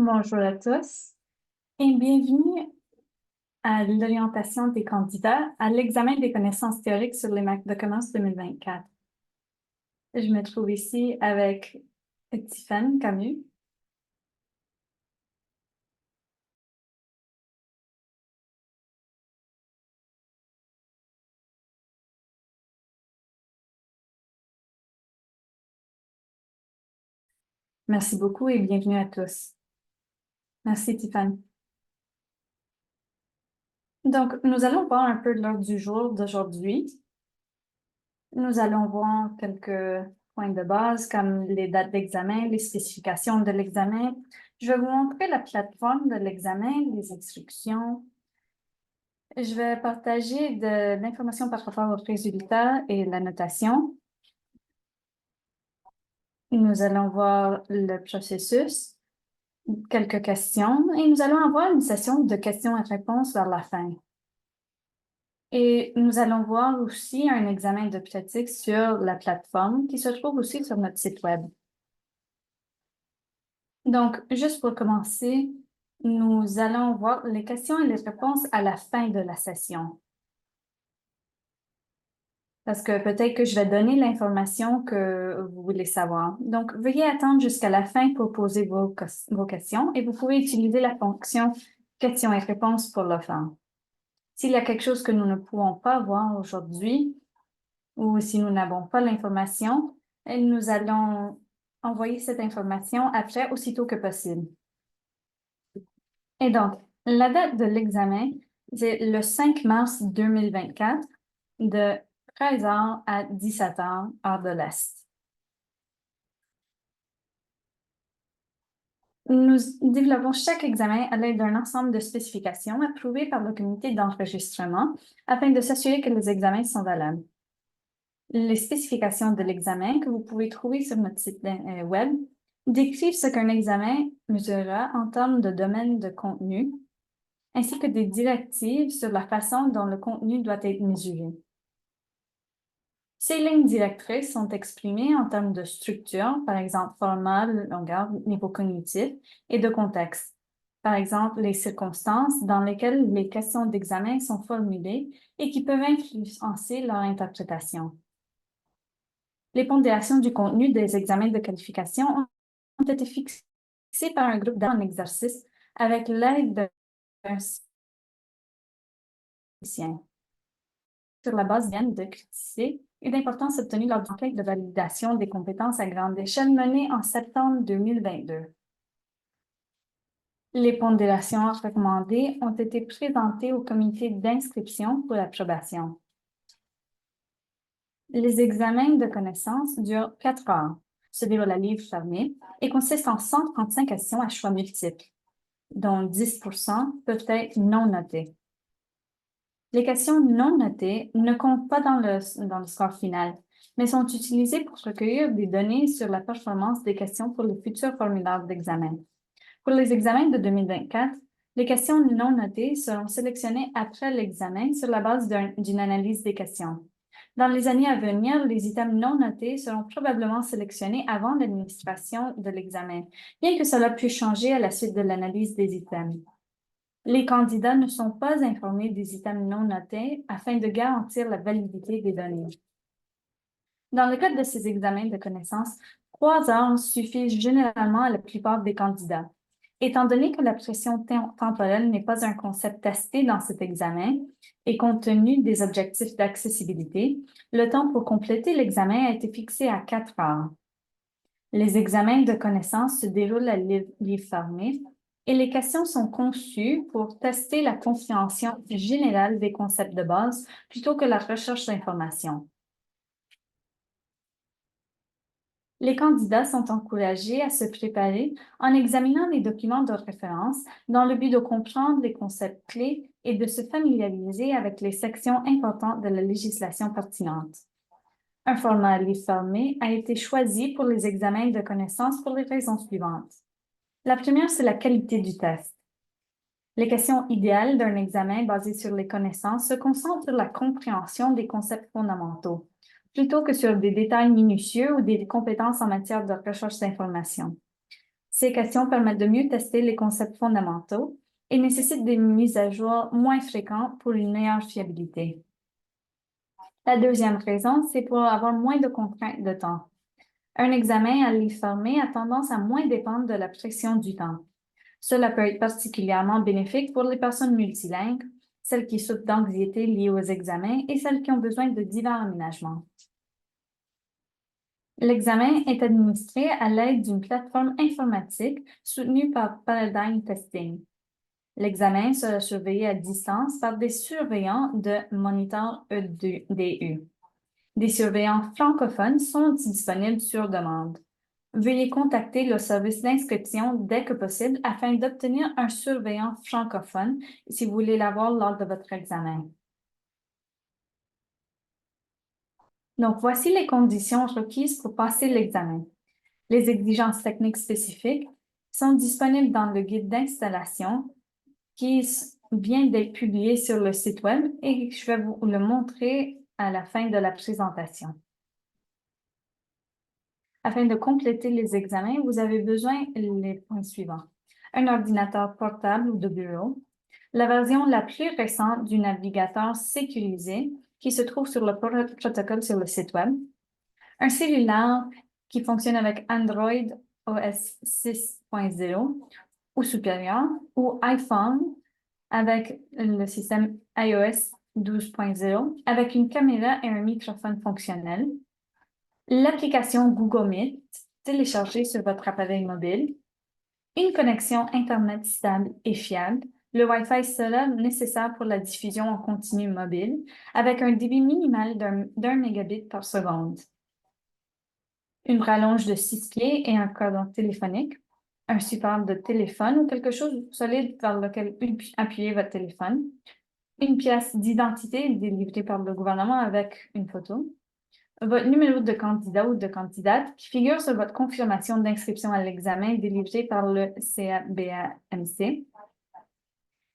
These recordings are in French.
Bonjour à tous et bienvenue à l'orientation des candidats à l'examen des connaissances théoriques sur les maths de commerce 2024. Je me trouve ici avec Tiffany Camus. Merci beaucoup et bienvenue à tous. Merci Tiffany. Donc, nous allons voir un peu l'ordre du jour d'aujourd'hui. Nous allons voir quelques points de base comme les dates d'examen, les spécifications de l'examen. Je vais vous montrer la plateforme de l'examen, les instructions. Je vais partager de l'information par rapport aux résultats et la notation. Nous allons voir le processus, quelques questions et nous allons avoir une session de questions et réponses vers la fin. Et nous allons voir aussi un examen de pratique sur la plateforme qui se trouve aussi sur notre site web. Donc, juste pour commencer, nous allons voir les questions et les réponses à la fin de la session. Parce que peut-être que je vais donner l'information que vous voulez savoir. Donc, veuillez attendre jusqu'à la fin pour poser vos questions et vous pouvez utiliser la fonction questions et réponses pour le faire. S'il y a quelque chose que nous ne pouvons pas voir aujourd'hui ou si nous n'avons pas l'information, nous allons envoyer cette information après aussitôt que possible. Et donc, la date de l'examen, c'est le 5 mars 2024 de 13h à 17h, heure de l'Est. Nous développons chaque examen à l'aide d'un ensemble de spécifications approuvées par le comité d'enregistrement afin de s'assurer que les examens sont valables. Les spécifications de l'examen que vous pouvez trouver sur notre site web décrivent ce qu'un examen mesurera en termes de domaine de contenu, ainsi que des directives sur la façon dont le contenu doit être mesuré. Ces lignes directrices sont exprimées en termes de structure, par exemple format, longueur, niveau cognitif, et de contexte. Par exemple, les circonstances dans lesquelles les questions d'examen sont formulées et qui peuvent influencer leur interprétation. Les pondérations du contenu des examens de qualification ont été fixées par un groupe d'un exercice avec l'aide d'un statisticien. Sur la base de criticité et d'importance obtenue lors d'une enquête de validation des compétences à grande échelle menée en septembre 2022. Les pondérations recommandées ont été présentées au comité d'inscription pour l'approbation. Les examens de connaissances durent 4 heures, se déroulent à livre fermé et consistent en 135 questions à choix multiples, dont 10% peuvent être non notées. Les questions non notées ne comptent pas dans le score final, mais sont utilisées pour recueillir des données sur la performance des questions pour les futurs formulaires d'examen. Pour les examens de 2024, les questions non notées seront sélectionnées après l'examen sur la base d'une analyse des questions. Dans les années à venir, les items non notés seront probablement sélectionnés avant l'administration de l'examen, bien que cela puisse changer à la suite de l'analyse des items. Les candidats ne sont pas informés des items non notés afin de garantir la validité des données. Dans le cadre de ces examens de connaissances, 3 heures suffisent généralement à la plupart des candidats. Étant donné que la pression temporelle n'est pas un concept testé dans cet examen et compte tenu des objectifs d'accessibilité, le temps pour compléter l'examen a été fixé à 4 heures. Les examens de connaissances se déroulent à livre fermé et les questions sont conçues pour tester la compréhension générale des concepts de base plutôt que la recherche d'informations. Les candidats sont encouragés à se préparer en examinant les documents de référence dans le but de comprendre les concepts clés et de se familiariser avec les sections importantes de la législation pertinente. Un format à livre fermé a été choisi pour les examens de connaissances pour les raisons suivantes. La première, c'est la qualité du test. Les questions idéales d'un examen basé sur les connaissances se concentrent sur la compréhension des concepts fondamentaux, plutôt que sur des détails minutieux ou des compétences en matière de recherche d'information. Ces questions permettent de mieux tester les concepts fondamentaux et nécessitent des mises à jour moins fréquentes pour une meilleure fiabilité. La deuxième raison, c'est pour avoir moins de contraintes de temps. Un examen à livre fermé a tendance à moins dépendre de la pression du temps. Cela peut être particulièrement bénéfique pour les personnes multilingues, celles qui souffrent d'anxiété liée aux examens et celles qui ont besoin de divers aménagements. L'examen est administré à l'aide d'une plateforme informatique soutenue par Paradigm Testing. L'examen sera surveillé à distance par des surveillants de Monitor EDU. Des surveillants francophones sont disponibles sur demande. Veuillez contacter le service d'inscription dès que possible afin d'obtenir un surveillant francophone si vous voulez l'avoir lors de votre examen. Donc, voici les conditions requises pour passer l'examen. Les exigences techniques spécifiques sont disponibles dans le guide d'installation qui vient d'être publié sur le site Web et je vais vous le montrer à la fin de la présentation. Afin de compléter les examens, vous avez besoin des points suivants. Un ordinateur portable ou de bureau, la version la plus récente du navigateur sécurisé qui se trouve sur le protocole sur le site Web, un cellulaire qui fonctionne avec Android OS 6.0 ou supérieur, ou iPhone avec le système iOS 12.0 avec une caméra et un microphone fonctionnel, l'application Google Meet téléchargée sur votre appareil mobile, une connexion Internet stable et fiable, le Wi-Fi sera nécessaire pour la diffusion en continu mobile avec un débit minimal d'un mégabit par seconde, une rallonge de 6 pieds et un cordon téléphonique, un support de téléphone ou quelque chose de solide vers lequel appuyer votre téléphone, une pièce d'identité délivrée par le gouvernement avec une photo, votre numéro de candidat ou de candidate qui figure sur votre confirmation d'inscription à l'examen délivrée par le CABAMC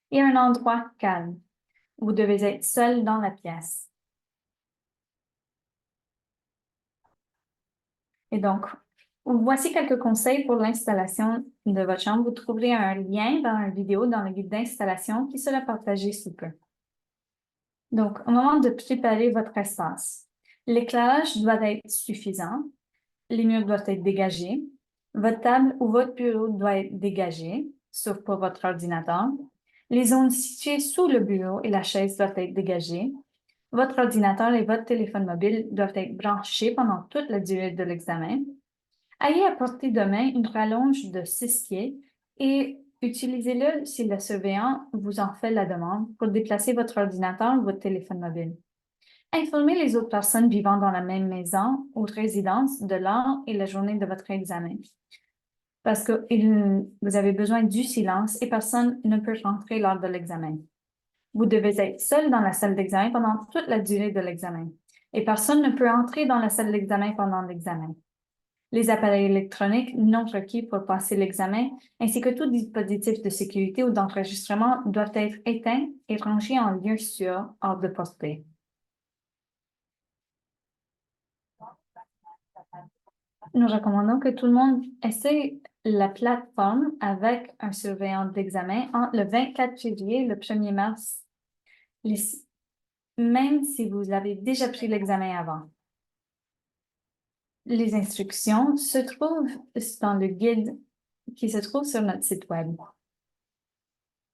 et un endroit calme. Vous devez être seul dans la pièce. Et donc, voici quelques conseils pour l'installation de votre chambre. Vous trouverez un lien dans la vidéo dans le guide d'installation qui sera partagé sous peu. Donc, au moment de préparer votre espace, l'éclairage doit être suffisant, les murs doivent être dégagés, votre table ou votre bureau doit être dégagé, sauf pour votre ordinateur. Les zones situées sous le bureau et la chaise doivent être dégagées. Votre ordinateur et votre téléphone mobile doivent être branchés pendant toute la durée de l'examen. Ayez à portée de main une rallonge de 6 pieds et utilisez-le si le surveillant vous en fait la demande pour déplacer votre ordinateur ou votre téléphone mobile. Informez les autres personnes vivant dans la même maison ou résidence de l'heure et la journée de votre examen. Parce que vous avez besoin du silence et personne ne peut rentrer lors de l'examen. Vous devez être seul dans la salle d'examen pendant toute la durée de l'examen et personne ne peut entrer dans la salle d'examen pendant l'examen. Les appareils électroniques non requis pour passer l'examen, ainsi que tout dispositif de sécurité ou d'enregistrement doivent être éteints et rangés en lieu sûr hors de portée. Nous recommandons que tout le monde essaie la plateforme avec un surveillant d'examen entre le 24 février et le 1er mars, même si vous avez déjà pris l'examen avant. Les instructions se trouvent dans le guide qui se trouve sur notre site Web.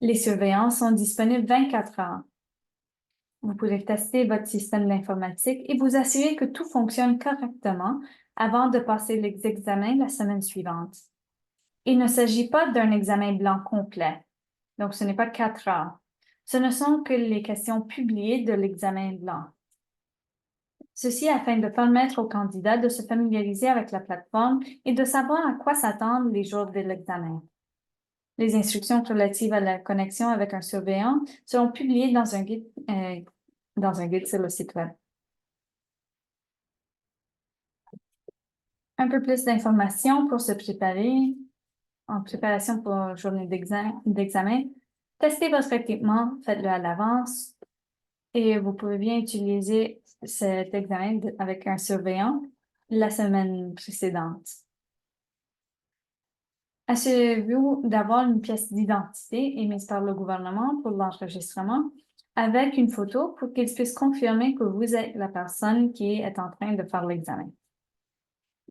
Les surveillants sont disponibles 24 heures. Vous pourrez tester votre système d'informatique et vous assurer que tout fonctionne correctement avant de passer les examens la semaine suivante. Il ne s'agit pas d'un examen blanc complet, donc ce n'est pas 4 heures. Ce ne sont que les questions publiées de l'examen blanc. Ceci afin de permettre aux candidats de se familiariser avec la plateforme et de savoir à quoi s'attendre les jours de l'examen. Les instructions relatives à la connexion avec un surveillant seront publiées dans un guide sur le site Web. Un peu plus d'informations pour se préparer en préparation pour une journée d'examen. Testez votre équipement, faites-le à l'avance et vous pouvez bien utiliser cet examen avec un surveillant la semaine précédente. Assurez-vous d'avoir une pièce d'identité émise par le gouvernement pour l'enregistrement avec une photo pour qu'ils puissent confirmer que vous êtes la personne qui est en train de faire l'examen.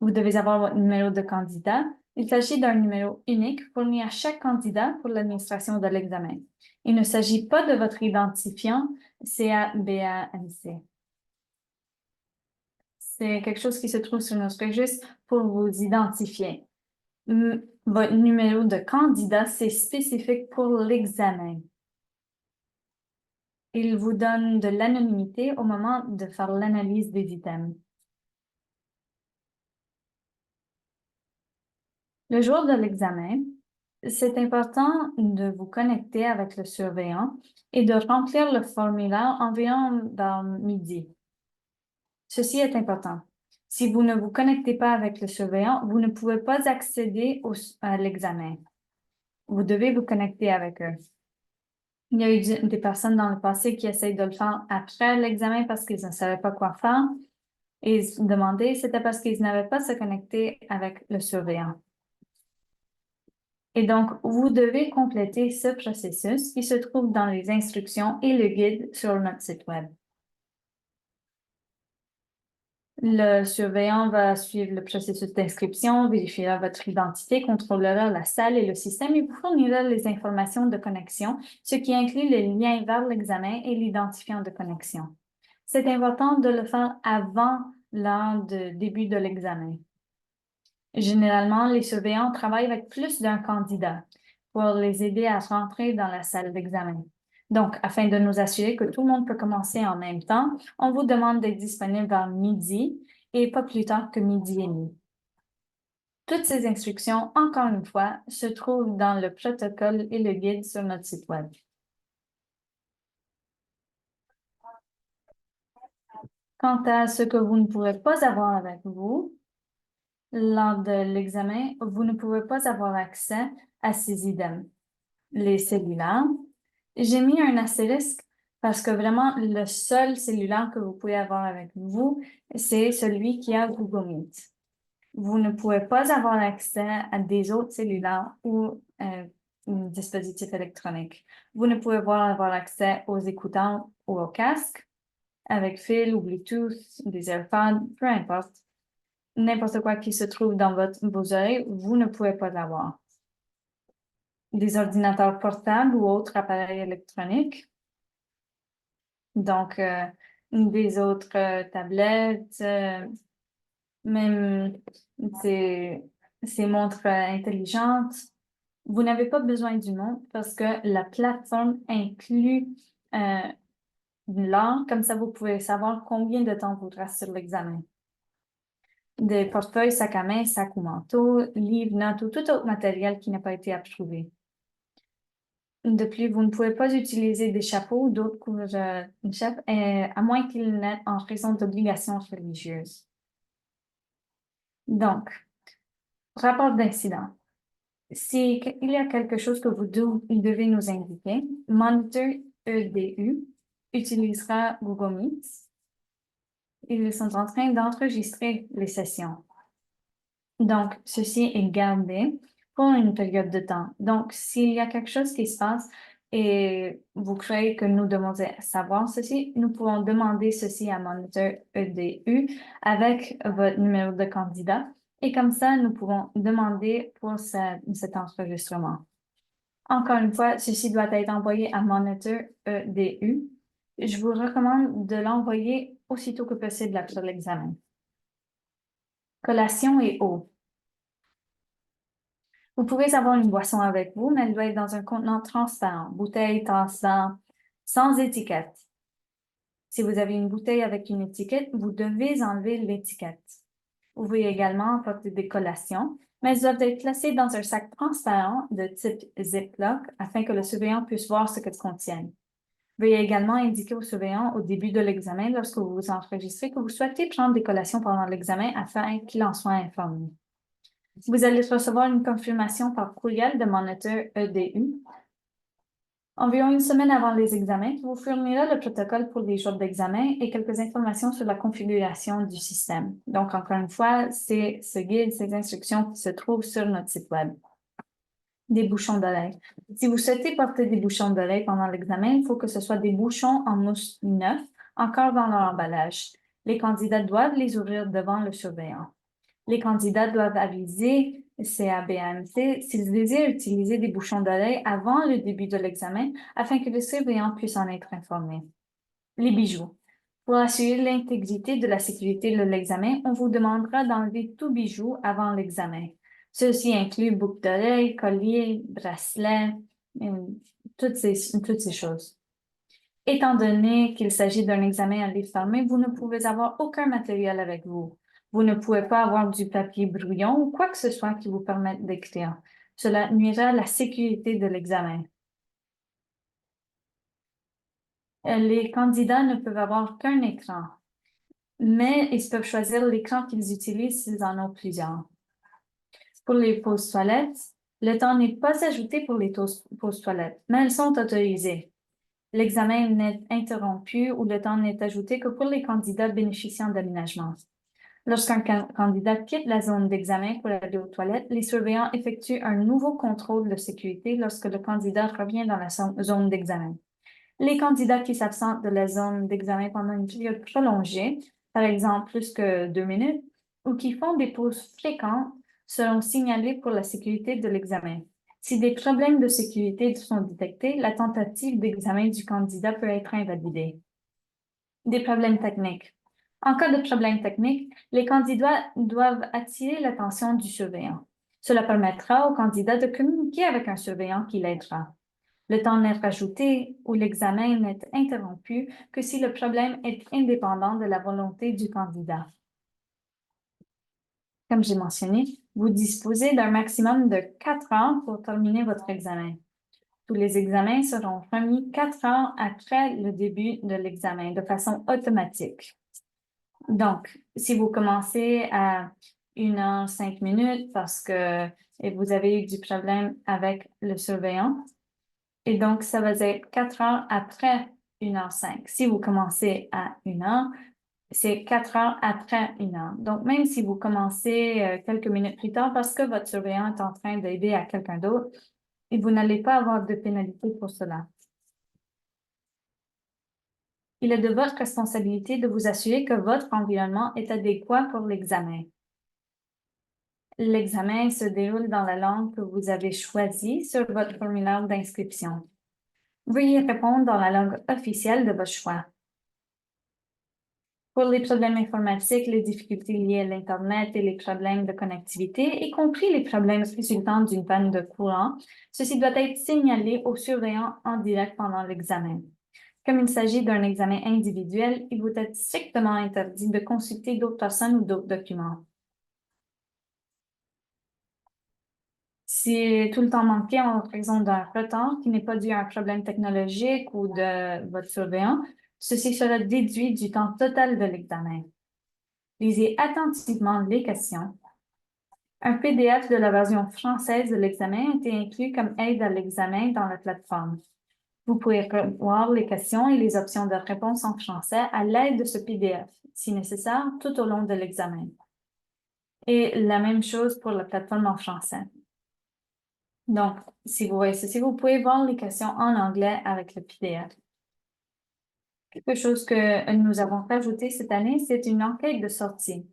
Vous devez avoir votre numéro de candidat. Il s'agit d'un numéro unique fourni à chaque candidat pour l'administration de l'examen. Il ne s'agit pas de votre identifiant CABANC. C'est quelque chose qui se trouve sur notre registre pour vous identifier. Votre numéro de candidat, c'est spécifique pour l'examen. Il vous donne de l'anonymité au moment de faire l'analyse des items. Le jour de l'examen, c'est important de vous connecter avec le surveillant et de remplir le formulaire environ vers midi. Ceci est important. Si vous ne vous connectez pas avec le surveillant, vous ne pouvez pas accéder à l'examen. Vous devez vous connecter avec eux. Il y a eu des personnes dans le passé qui essayent de le faire après l'examen parce qu'ils ne savaient pas quoi faire et ils se demandaient, c'était parce qu'ils n'avaient pas se connecter avec le surveillant. Et donc, vous devez compléter ce processus qui se trouve dans les instructions et le guide sur notre site Web. Le surveillant va suivre le processus d'inscription, vérifiera votre identité, contrôlera la salle et le système et vous fournira les informations de connexion, ce qui inclut les liens vers l'examen et l'identifiant de connexion. C'est important de le faire avant l'heure de début de l'examen. Généralement, les surveillants travaillent avec plus d'un candidat pour les aider à rentrer dans la salle d'examen. Donc, afin de nous assurer que tout le monde peut commencer en même temps, on vous demande d'être disponible vers midi et pas plus tard que midi et demi. Toutes ces instructions, encore une fois, se trouvent dans le protocole et le guide sur notre site Web. Quant à ce que vous ne pourrez pas avoir avec vous, lors de l'examen, vous ne pouvez pas avoir accès à ces items. Les cellulaires. J'ai mis un astérisque parce que vraiment, le seul cellulaire que vous pouvez avoir avec vous, c'est celui qui a Google Meet. Vous ne pouvez pas avoir accès à des autres cellulaires ou dispositifs électroniques. Vous ne pouvez pas avoir accès aux écouteurs ou aux casques avec fil ou Bluetooth, des AirPods, peu importe. N'importe quoi qui se trouve dans vos oreilles, vous ne pouvez pas l'avoir. Des ordinateurs portables ou autres appareils électroniques. Donc, des autres tablettes, même ces montres intelligentes. Vous n'avez pas besoin du nom parce que la plateforme inclut l'heure, comme ça vous pouvez savoir combien de temps vous reste sur l'examen. Des portefeuilles, sacs à main, sacs ou manteaux, livres, notes ou tout autre matériel qui n'a pas été approuvé. De plus, vous ne pouvez pas utiliser des chapeaux ou d'autres couvre-chefs à moins qu'ils n'aient en raison d'obligations religieuses. Donc, rapport d'incident. S'il y a quelque chose que vous devez nous indiquer, Monitor EDU utilisera Google Meet. Ils sont en train d'enregistrer les sessions. Donc, ceci est gardé pour une période de temps. Donc, s'il y a quelque chose qui se passe et vous croyez que nous devons savoir ceci, nous pouvons demander ceci à Monitor EDU avec votre numéro de candidat et comme ça, nous pouvons demander pour cet enregistrement. Encore une fois, ceci doit être envoyé à Monitor EDU. Je vous recommande de l'envoyer aussitôt que possible après l'examen. Collation et eau. Vous pouvez avoir une boisson avec vous, mais elle doit être dans un contenant transparent, bouteille, tasse, sans étiquette. Si vous avez une bouteille avec une étiquette, vous devez enlever l'étiquette. Vous pouvez également apporter des collations, mais elles doivent être placées dans un sac transparent de type Ziploc afin que le surveillant puisse voir ce qu'elles contiennent. Veuillez également indiquer au surveillant au début de l'examen, lorsque vous vous enregistrez, que vous souhaitez prendre des collations pendant l'examen afin qu'il en soit informé. Vous allez recevoir une confirmation par courriel de Monitor EDU. Environ une semaine avant les examens, vous fournira le protocole pour les jours d'examen et quelques informations sur la configuration du système. Donc, encore une fois, c'est ce guide, ces instructions qui se trouvent sur notre site Web. Des bouchons d'oreille. Si vous souhaitez porter des bouchons d'oreille pendant l'examen, il faut que ce soit des bouchons en mousse neuf, encore dans leur emballage. Les candidats doivent les ouvrir devant le surveillant. Les candidats doivent aviser CABAMC s'ils désirent utiliser des bouchons d'oreille avant le début de l'examen afin que le surveillant puisse en être informé. Les bijoux. Pour assurer l'intégrité de la sécurité de l'examen, on vous demandera d'enlever tout bijou avant l'examen. Ceci inclut boucles d'oreilles, colliers, bracelets, euh, toutes ces choses. Étant donné qu'il s'agit d'un examen à livre fermé, vous ne pouvez avoir aucun matériel avec vous. Vous ne pouvez pas avoir du papier brouillon ou quoi que ce soit qui vous permette d'écrire. Cela nuira à la sécurité de l'examen. Les candidats ne peuvent avoir qu'un écran, mais ils peuvent choisir l'écran qu'ils utilisent s'ils en ont plusieurs. Pour les pauses toilettes, le temps n'est pas ajouté pour les pauses toilettes, mais elles sont autorisées. L'examen n'est interrompu ou le temps n'est ajouté que pour les candidats bénéficiant d'aménagement. Lorsqu'un candidat quitte la zone d'examen pour aller aux toilettes, les surveillants effectuent un nouveau contrôle de sécurité lorsque le candidat revient dans la zone d'examen. Les candidats qui s'absentent de la zone d'examen pendant une période prolongée, par exemple plus que 2 minutes, ou qui font des pauses fréquentes, seront signalés pour la sécurité de l'examen. Si des problèmes de sécurité sont détectés, la tentative d'examen du candidat peut être invalidée. Des problèmes techniques. En cas de problème technique, les candidats doivent attirer l'attention du surveillant. Cela permettra au candidat de communiquer avec un surveillant qui l'aidera. Le temps n'est rajouté ou l'examen n'est interrompu que si le problème est indépendant de la volonté du candidat. Comme j'ai mentionné, vous disposez d'un maximum de 4 heures pour terminer votre examen. Tous les examens seront remis 4 heures après le début de l'examen de façon automatique. Donc, si vous commencez à 1 heure 5 minutes parce que vous avez eu du problème avec le surveillant, et donc ça va être 4 heures après 1 heure 5. Si vous commencez à 1 heure, c'est 4 heures après 1 heure. Donc, même si vous commencez quelques minutes plus tard parce que votre surveillant est en train d'aider à quelqu'un d'autre, et vous n'allez pas avoir de pénalité pour cela. Il est de votre responsabilité de vous assurer que votre environnement est adéquat pour l'examen. L'examen se déroule dans la langue que vous avez choisie sur votre formulaire d'inscription. Veuillez répondre dans la langue officielle de votre choix. Pour les problèmes informatiques, les difficultés liées à l'Internet et les problèmes de connectivité, y compris les problèmes résultant d'une panne de courant, ceci doit être signalé au surveillant en direct pendant l'examen. Comme il s'agit d'un examen individuel, il vous est strictement interdit de consulter d'autres personnes ou d'autres documents. Si tout le temps manqué en raison d'un retard qui n'est pas dû à un problème technologique ou de votre surveillant, ceci sera déduit du temps total de l'examen. Lisez attentivement les questions. Un PDF de la version française de l'examen a été inclus comme aide à l'examen dans la plateforme. Vous pouvez voir les questions et les options de réponse en français à l'aide de ce PDF, si nécessaire, tout au long de l'examen. Et la même chose pour la plateforme en français. Donc, si vous voyez ceci, vous pouvez voir les questions en anglais avec le PDF. Quelque chose que nous avons rajouté cette année, c'est une enquête de sortie.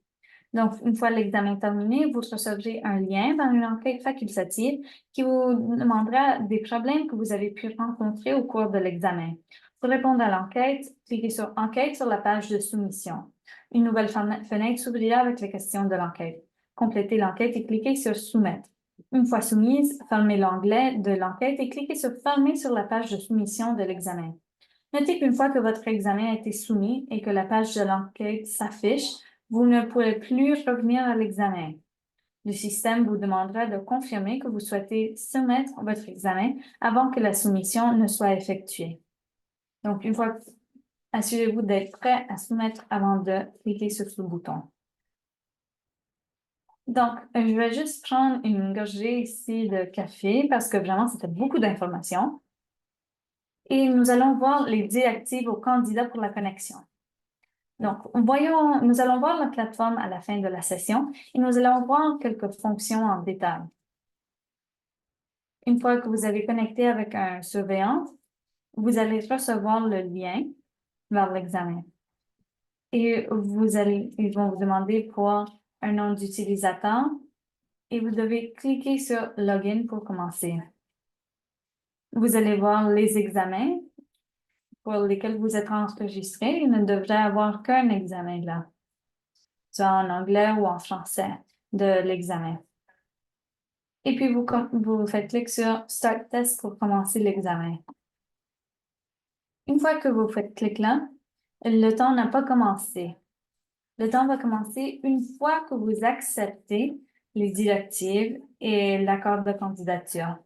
Donc, une fois l'examen terminé, vous recevrez un lien vers une enquête facultative qui vous demandera des problèmes que vous avez pu rencontrer au cours de l'examen. Pour répondre à l'enquête, cliquez sur Enquête sur la page de soumission. Une nouvelle fenêtre s'ouvrira avec les questions de l'enquête. Complétez l'enquête et cliquez sur Soumettre. Une fois soumise, fermez l'onglet de l'enquête et cliquez sur Fermer sur la page de soumission de l'examen. Notez qu'une fois que votre examen a été soumis et que la page de l'enquête s'affiche, vous ne pourrez plus revenir à l'examen. Le système vous demandera de confirmer que vous souhaitez soumettre votre examen avant que la soumission ne soit effectuée. Donc, une fois, assurez-vous d'être prêt à soumettre avant de cliquer sur ce bouton. Donc, je vais juste prendre une gorgée ici de café parce que vraiment, c'était beaucoup d'informations. Et nous allons voir les directives aux candidats pour la connexion. Donc, nous allons voir la plateforme à la fin de la session et nous allons voir quelques fonctions en détail. une fois que vous avez connecté avec un surveillant, vous allez recevoir le lien vers l'examen. Et ils vont vous demander pour un nom d'utilisateur et vous devez cliquer sur Login pour commencer. Vous allez voir les examens pour lesquels vous êtes enregistré. Il ne devrait avoir qu'un examen là, soit en anglais ou en français de l'examen. Et puis, vous faites clic sur Start Test pour commencer l'examen. Une fois que vous faites clic là, le temps n'a pas commencé. Le temps va commencer une fois que vous acceptez les directives et l'accord de candidature.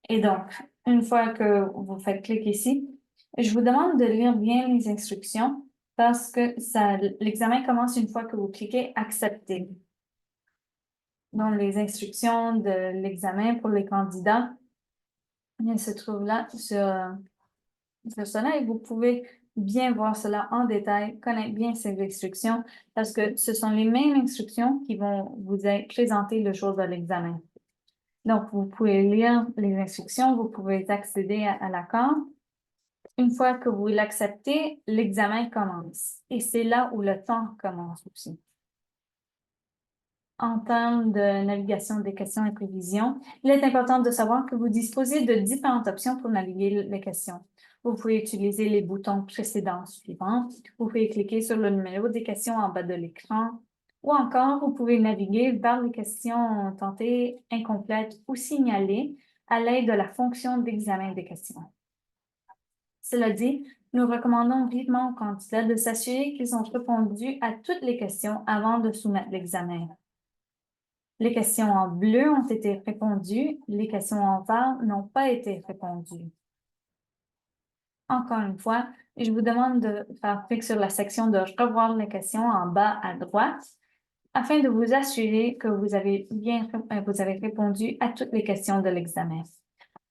Et donc, une fois que vous faites clic ici, je vous demande de lire bien les instructions parce que l'examen commence une fois que vous cliquez Accepter. Donc, les instructions de l'examen pour les candidats, elles se trouvent là sur cela et vous pouvez bien voir cela en détail, connaître bien ces instructions parce que ce sont les mêmes instructions qui vont vous être présentées le jour de l'examen. Donc, vous pouvez lire les instructions, vous pouvez accéder à l'accord. Une fois que vous l'acceptez, l'examen commence et c'est là où le temps commence aussi. En termes de navigation des questions et prévisions, il est important de savoir que vous disposez de différentes options pour naviguer les questions. Vous pouvez utiliser les boutons précédents suivants. Vous pouvez cliquer sur le numéro des questions en bas de l'écran. Ou encore, vous pouvez naviguer vers les questions tentées, incomplètes ou signalées à l'aide de la fonction d'examen des questions. Cela dit, nous recommandons vivement aux candidats de s'assurer qu'ils ont répondu à toutes les questions avant de soumettre l'examen. Les questions en bleu ont été répondues, les questions en vert n'ont pas été répondues. Encore une fois, je vous demande de faire clic sur la section de revoir les questions en bas à droite afin de vous assurer que vous avez répondu à toutes les questions de l'examen.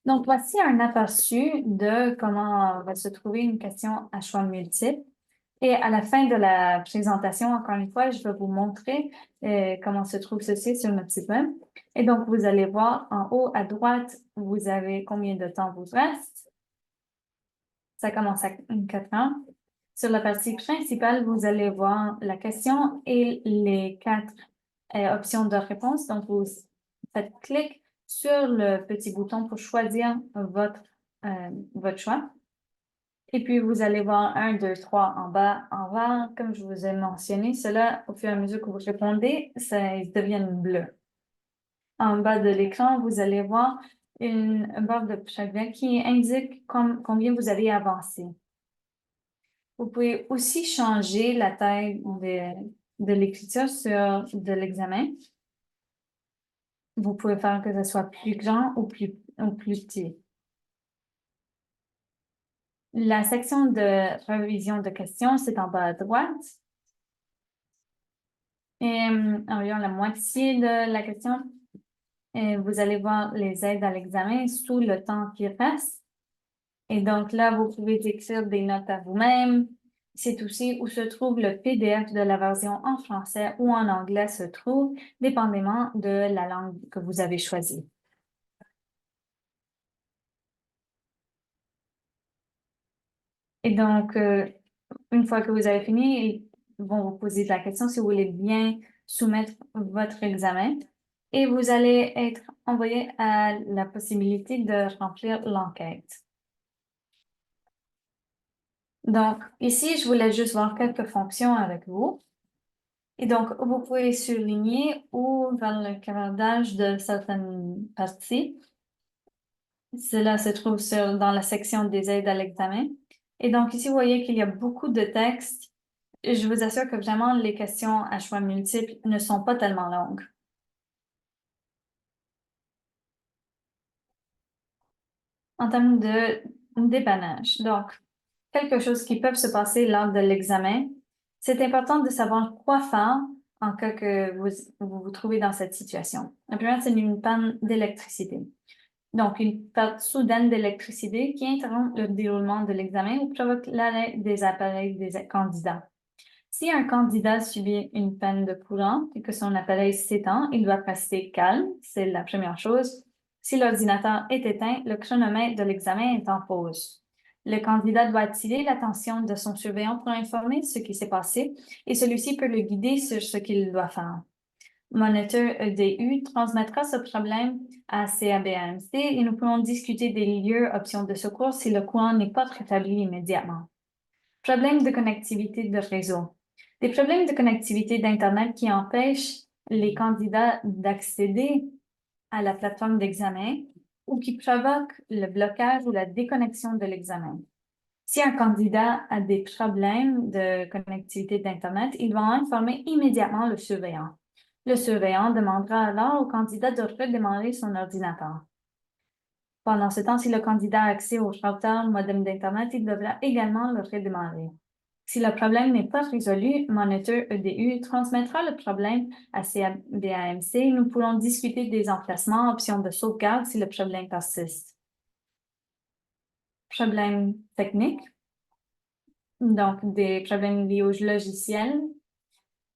Donc, voici un aperçu de comment va se trouver une question à choix multiples. Et à la fin de la présentation, encore une fois, je vais vous montrer comment se trouve ceci sur notre site web. Et donc, vous allez voir en haut à droite, vous avez combien de temps vous reste. Ça commence à 4 ans. Sur la partie principale, vous allez voir la question et les 4 options de réponse. Donc, vous faites clic sur le petit bouton pour choisir votre choix. Et puis, vous allez voir 1, 2, 3 en bas, en vert. Comme je vous ai mentionné, cela, au fur et à mesure que vous répondez, ils deviennent bleus. En bas de l'écran, vous allez voir une barre de progrès qui indique combien vous avez avancé. Vous pouvez aussi changer la taille de l'écriture de l'examen. Vous pouvez faire que ce soit plus grand ou plus petit. La section de révision de questions, c'est en bas à droite. Et environ la moitié de la question, vous allez voir les aides à l'examen sous le temps qui reste. Et donc là, vous pouvez écrire des notes à vous-même. C'est aussi où se trouve le PDF de la version en français ou en anglais se trouve, dépendamment de la langue que vous avez choisie. Et donc, une fois que vous avez fini, ils vont vous poser la question si vous voulez bien soumettre votre examen et vous allez être envoyé à la possibilité de remplir l'enquête. Donc, ici, je voulais juste voir quelques fonctions avec vous. Et donc, vous pouvez surligner ou faire le cravardage de certaines parties. Cela se trouve dans la section des aides à l'examen. Et donc, ici, vous voyez qu'il y a beaucoup de textes. Je vous assure que vraiment, les questions à choix multiples ne sont pas tellement longues. En termes de dépannage, donc, quelque chose qui peut se passer lors de l'examen, c'est important de savoir quoi faire en cas que vous trouvez dans cette situation. La première, c'est une panne d'électricité. Donc, une perte soudaine d'électricité qui interrompt le déroulement de l'examen ou provoque l'arrêt des appareils des candidats. Si un candidat subit une panne de courant et que son appareil s'éteint, il doit rester calme, c'est la première chose. Si l'ordinateur est éteint, le chronomètre de l'examen est en pause. Le candidat doit attirer l'attention de son surveillant pour informer ce qui s'est passé et celui-ci peut le guider sur ce qu'il doit faire. Moniteur EDU transmettra ce problème à CABAMC et nous pourrons discuter des lieux options de secours si le courant n'est pas rétabli immédiatement. Problèmes de connectivité de réseau. Des problèmes de connectivité d'Internet qui empêchent les candidats d'accéder à la plateforme d'examen ou qui provoquent le blocage ou la déconnexion de l'examen. Si un candidat a des problèmes de connectivité d'Internet, il va informer immédiatement le surveillant. Le surveillant demandera alors au candidat de redémarrer son ordinateur. Pendant ce temps, si le candidat a accès au routeur modem d'Internet, il devra également le redémarrer. Si le problème n'est pas résolu, Moniteur EDU transmettra le problème à CABAMC. Nous pourrons discuter des emplacements, options de sauvegarde si le problème persiste. Problèmes techniques. Donc, des problèmes liés aux logiciels.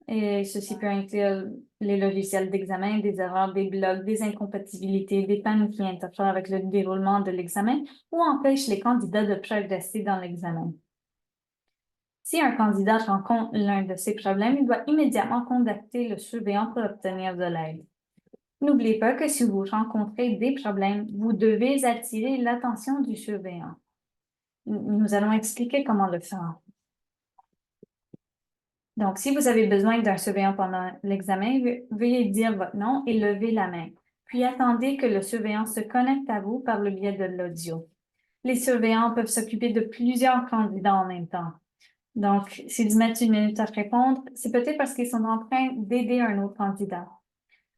Et ceci peut inclure les logiciels d'examen, des erreurs, des bugs, des incompatibilités, des pannes qui interfèrent avec le déroulement de l'examen ou empêchent les candidats de progresser dans l'examen. Si un candidat rencontre l'un de ces problèmes, il doit immédiatement contacter le surveillant pour obtenir de l'aide. N'oubliez pas que si vous rencontrez des problèmes, vous devez attirer l'attention du surveillant. Nous allons expliquer comment le faire. Donc, si vous avez besoin d'un surveillant pendant l'examen, veuillez dire votre nom et lever la main. Puis attendez que le surveillant se connecte à vous par le biais de l'audio. Les surveillants peuvent s'occuper de plusieurs candidats en même temps. Donc, s'ils mettent 1 minute à répondre, c'est peut-être parce qu'ils sont en train d'aider un autre candidat.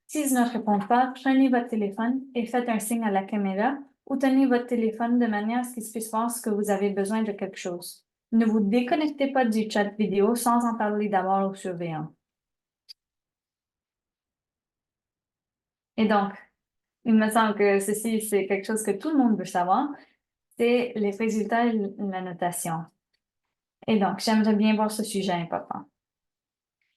S'ils ne répondent pas, prenez votre téléphone et faites un signe à la caméra ou tenez votre téléphone de manière à ce qu'ils puissent voir que vous avez besoin de quelque chose. Ne vous déconnectez pas du chat vidéo sans en parler d'abord au surveillant. Et donc, il me semble que ceci, c'est quelque chose que tout le monde veut savoir, c'est les résultats et la notation. Et donc, j'aimerais bien voir ce sujet important.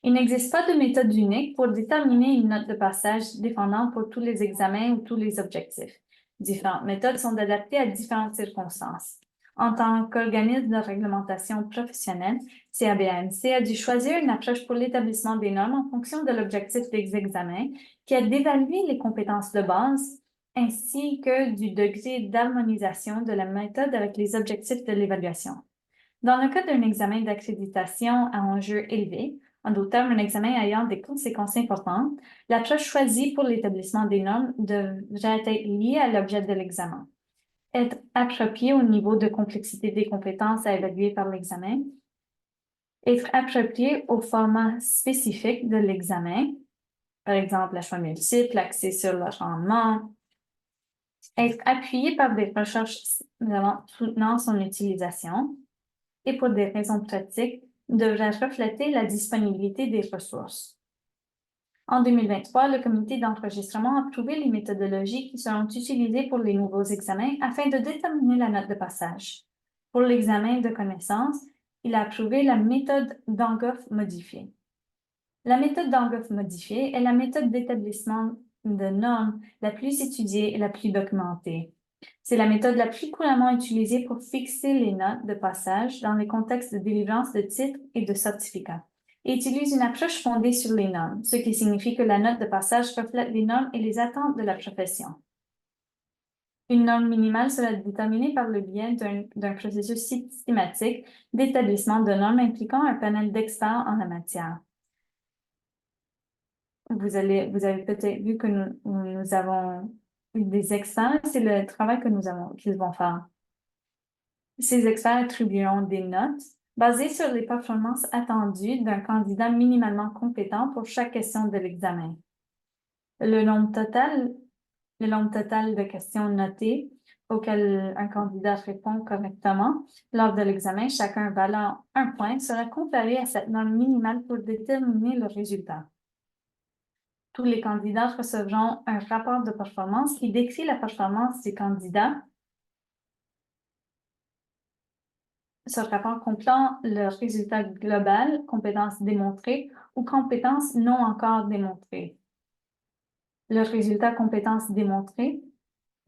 Il n'existe pas de méthode unique pour déterminer une note de passage défendant pour tous les examens ou tous les objectifs. Différentes méthodes sont adaptées à différentes circonstances. En tant qu'organisme de réglementation professionnelle, CABAMC a dû choisir une approche pour l'établissement des normes en fonction de l'objectif des examens, qui est d'évaluer les compétences de base ainsi que du degré d'harmonisation de la méthode avec les objectifs de l'évaluation. Dans le cas d'un examen d'accréditation à enjeu élevé, en d'autres termes, un examen ayant des conséquences importantes, l'approche choisie pour l'établissement des normes devrait être liée à l'objet de l'examen, être appropriée au niveau de complexité des compétences à évaluer par l'examen, être appropriée au format spécifique de l'examen, par exemple la choix multiple, l'accès sur le rendement, être appuyée par des recherches soutenant son utilisation, et pour des raisons pratiques, devrait refléter la disponibilité des ressources. En 2023, le comité d'enregistrement a approuvé les méthodologies qui seront utilisées pour les nouveaux examens afin de déterminer la note de passage. Pour l'examen de connaissances, il a approuvé la méthode d'Angoff modifiée. La méthode d'Angoff modifiée est la méthode d'établissement de normes la plus étudiée et la plus documentée. C'est la méthode la plus couramment utilisée pour fixer les notes de passage dans les contextes de délivrance de titres et de certificats et utilise une approche fondée sur les normes, ce qui signifie que la note de passage reflète les normes et les attentes de la profession. Une norme minimale sera déterminée par le biais d'un processus systématique d'établissement de normes impliquant un panel d'experts en la matière. Vous avez peut-être vu que nous avons des experts, c'est le travail que qu'ils vont faire. Ces experts attribueront des notes basées sur les performances attendues d'un candidat minimalement compétent pour chaque question de l'examen. Le nombre total de questions notées auxquelles un candidat répond correctement lors de l'examen, chacun valant 1 point, sera comparé à cette norme minimale pour déterminer le résultat. Tous les candidats recevront un rapport de performance qui décrit la performance du candidat. Ce rapport comprend le résultat global, compétences démontrées ou compétences non encore démontrées. Le résultat compétences démontrées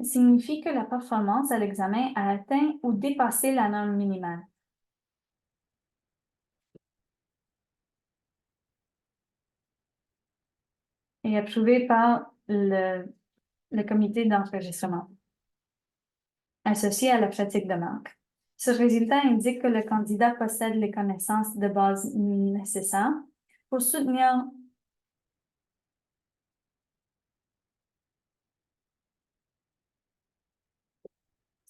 signifie que la performance à l'examen a atteint ou dépassé la norme minimale. Et approuvé par le comité d'enregistrement, associé à la pratique de marque. Ce résultat indique que le candidat possède les connaissances de base nécessaires pour soutenir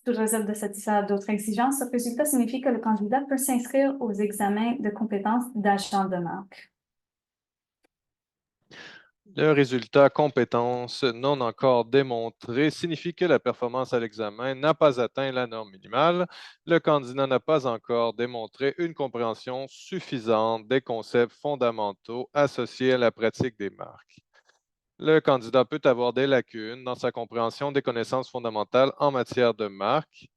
sous réserve de satisfaire d'autres exigences. Ce résultat signifie que le candidat peut s'inscrire aux examens de compétences d'agent de marque. Le résultat compétence non encore démontré signifie que la performance à l'examen n'a pas atteint la norme minimale. Le candidat n'a pas encore démontré une compréhension suffisante des concepts fondamentaux associés à la pratique des marques. Le candidat peut avoir des lacunes dans sa compréhension des connaissances fondamentales en matière de marque.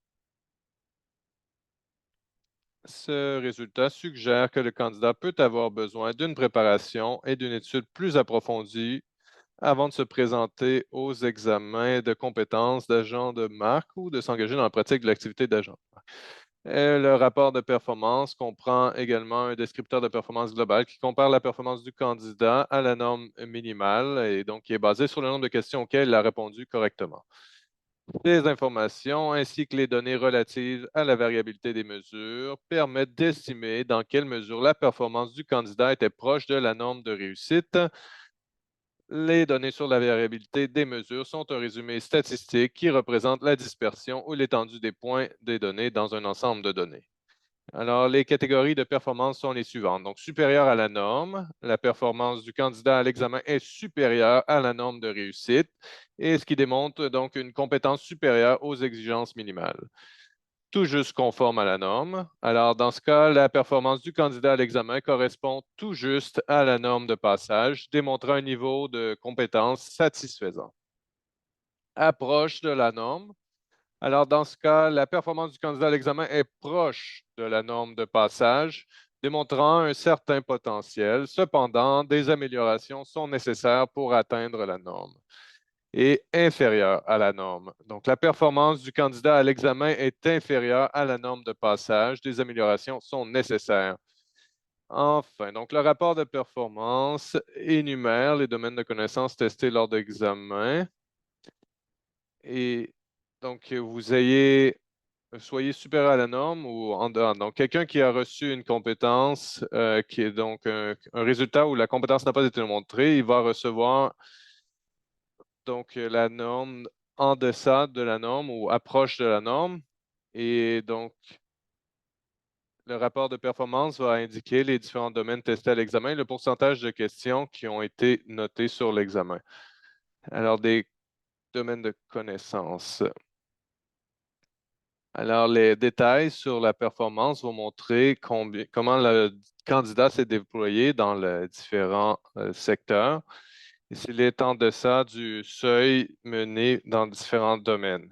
Ce résultat suggère que le candidat peut avoir besoin d'une préparation et d'une étude plus approfondie avant de se présenter aux examens de compétences d'agent de marque ou de s'engager dans la pratique de l'activité d'agent. Le rapport de performance comprend également un descripteur de performance globale qui compare la performance du candidat à la norme minimale et donc qui est basé sur le nombre de questions auxquelles il a répondu correctement. Ces informations ainsi que les données relatives à la variabilité des mesures permettent d'estimer dans quelle mesure la performance du candidat était proche de la norme de réussite. Les données sur la variabilité des mesures sont un résumé statistique qui représente la dispersion ou l'étendue des points des données dans un ensemble de données. Alors, les catégories de performance sont les suivantes. Donc, supérieure à la norme, la performance du candidat à l'examen est supérieure à la norme de réussite, et ce qui démontre donc une compétence supérieure aux exigences minimales. Tout juste conforme à la norme. Alors, dans ce cas, la performance du candidat à l'examen correspond tout juste à la norme de passage, démontrant un niveau de compétence satisfaisant. Approche de la norme. Alors, dans ce cas, la performance du candidat à l'examen est proche de la norme de passage, démontrant un certain potentiel. Cependant, des améliorations sont nécessaires pour atteindre la norme et inférieure à la norme. Donc, la performance du candidat à l'examen est inférieure à la norme de passage. Des améliorations sont nécessaires. Enfin, donc le rapport de performance énumère les domaines de connaissances testés lors d'examen. Et donc, soyez supérieur à la norme ou en dehors. Donc, quelqu'un qui a reçu une compétence qui est donc un résultat où la compétence n'a pas été montrée, il va recevoir donc la norme en deçà de la norme ou approche de la norme. Et donc, le rapport de performance va indiquer les différents domaines testés à l'examen et le pourcentage de questions qui ont été notées sur l'examen. Alors, des domaines de connaissances. Alors, les détails sur la performance vont montrer comment le candidat s'est déployé dans les différents secteurs et s'il est en deçà du seuil mené dans différents domaines.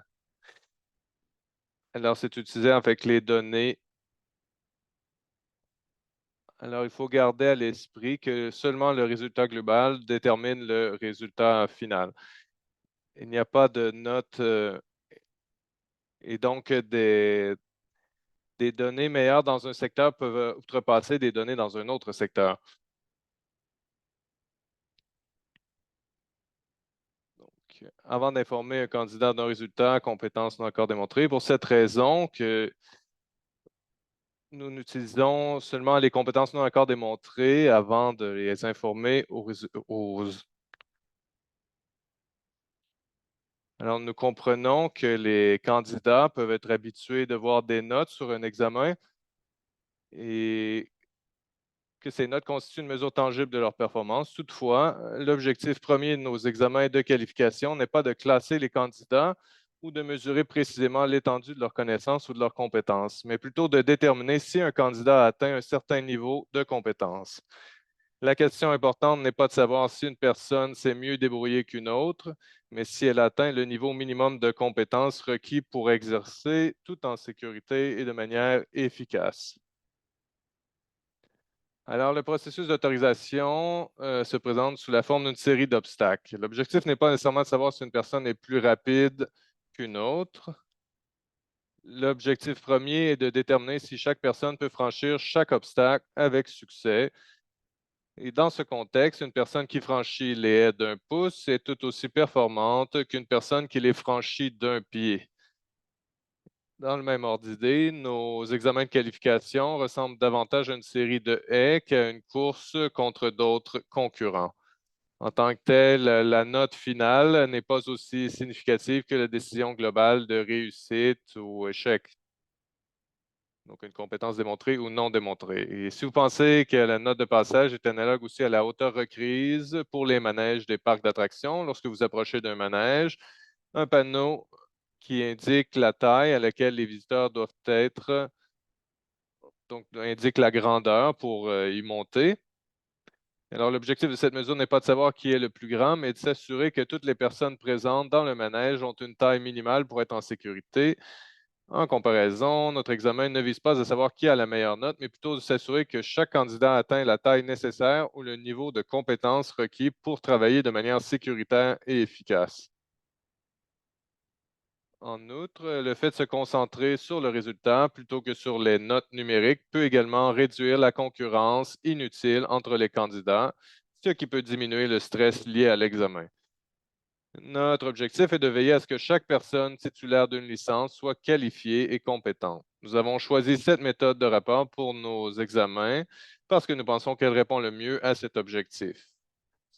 Alors, c'est utilisé avec les données. Alors, il faut garder à l'esprit que seulement le résultat global détermine le résultat final. Il n'y a pas de note et donc des données meilleures dans un secteur peuvent outrepasser des données dans un autre secteur. Donc, avant d'informer un candidat d'un résultat, compétence non encore démontrée, pour cette raison que nous n'utilisons seulement les compétences non encore démontrées avant de les informer Alors, nous comprenons que les candidats peuvent être habitués de voir des notes sur un examen et que ces notes constituent une mesure tangible de leur performance. Toutefois, l'objectif premier de nos examens de qualification n'est pas de classer les candidats ou de mesurer précisément l'étendue de leurs connaissances ou de leurs compétences, mais plutôt de déterminer si un candidat a atteint un certain niveau de compétence. La question importante n'est pas de savoir si une personne s'est mieux débrouillée qu'une autre, mais si elle atteint le niveau minimum de compétences requis pour exercer tout en sécurité et de manière efficace. Alors, le processus d'autorisation se présente sous la forme d'une série d'obstacles. L'objectif n'est pas nécessairement de savoir si une personne est plus rapide qu'une autre. L'objectif premier est de déterminer si chaque personne peut franchir chaque obstacle avec succès. Et dans ce contexte, une personne qui franchit les haies d'un pouce est tout aussi performante qu'une personne qui les franchit d'un pied. Dans le même ordre d'idée, nos examens de qualification ressemblent davantage à une série de haies qu'à une course contre d'autres concurrents. En tant que telle, la note finale n'est pas aussi significative que la décision globale de réussite ou échec. Donc, une compétence démontrée ou non démontrée. Et si vous pensez que la note de passage est analogue aussi à la hauteur requise pour les manèges des parcs d'attractions, lorsque vous approchez d'un manège, un panneau qui indique la taille à laquelle les visiteurs doivent être, donc indique la grandeur pour y monter. Alors, l'objectif de cette mesure n'est pas de savoir qui est le plus grand, mais de s'assurer que toutes les personnes présentes dans le manège ont une taille minimale pour être en sécurité. En comparaison, notre examen ne vise pas à savoir qui a la meilleure note, mais plutôt de s'assurer que chaque candidat atteint la taille nécessaire ou le niveau de compétence requis pour travailler de manière sécuritaire et efficace. En outre, le fait de se concentrer sur le résultat plutôt que sur les notes numériques peut également réduire la concurrence inutile entre les candidats, ce qui peut diminuer le stress lié à l'examen. Notre objectif est de veiller à ce que chaque personne titulaire d'une licence soit qualifiée et compétente. Nous avons choisi cette méthode de rapport pour nos examens parce que nous pensons qu'elle répond le mieux à cet objectif.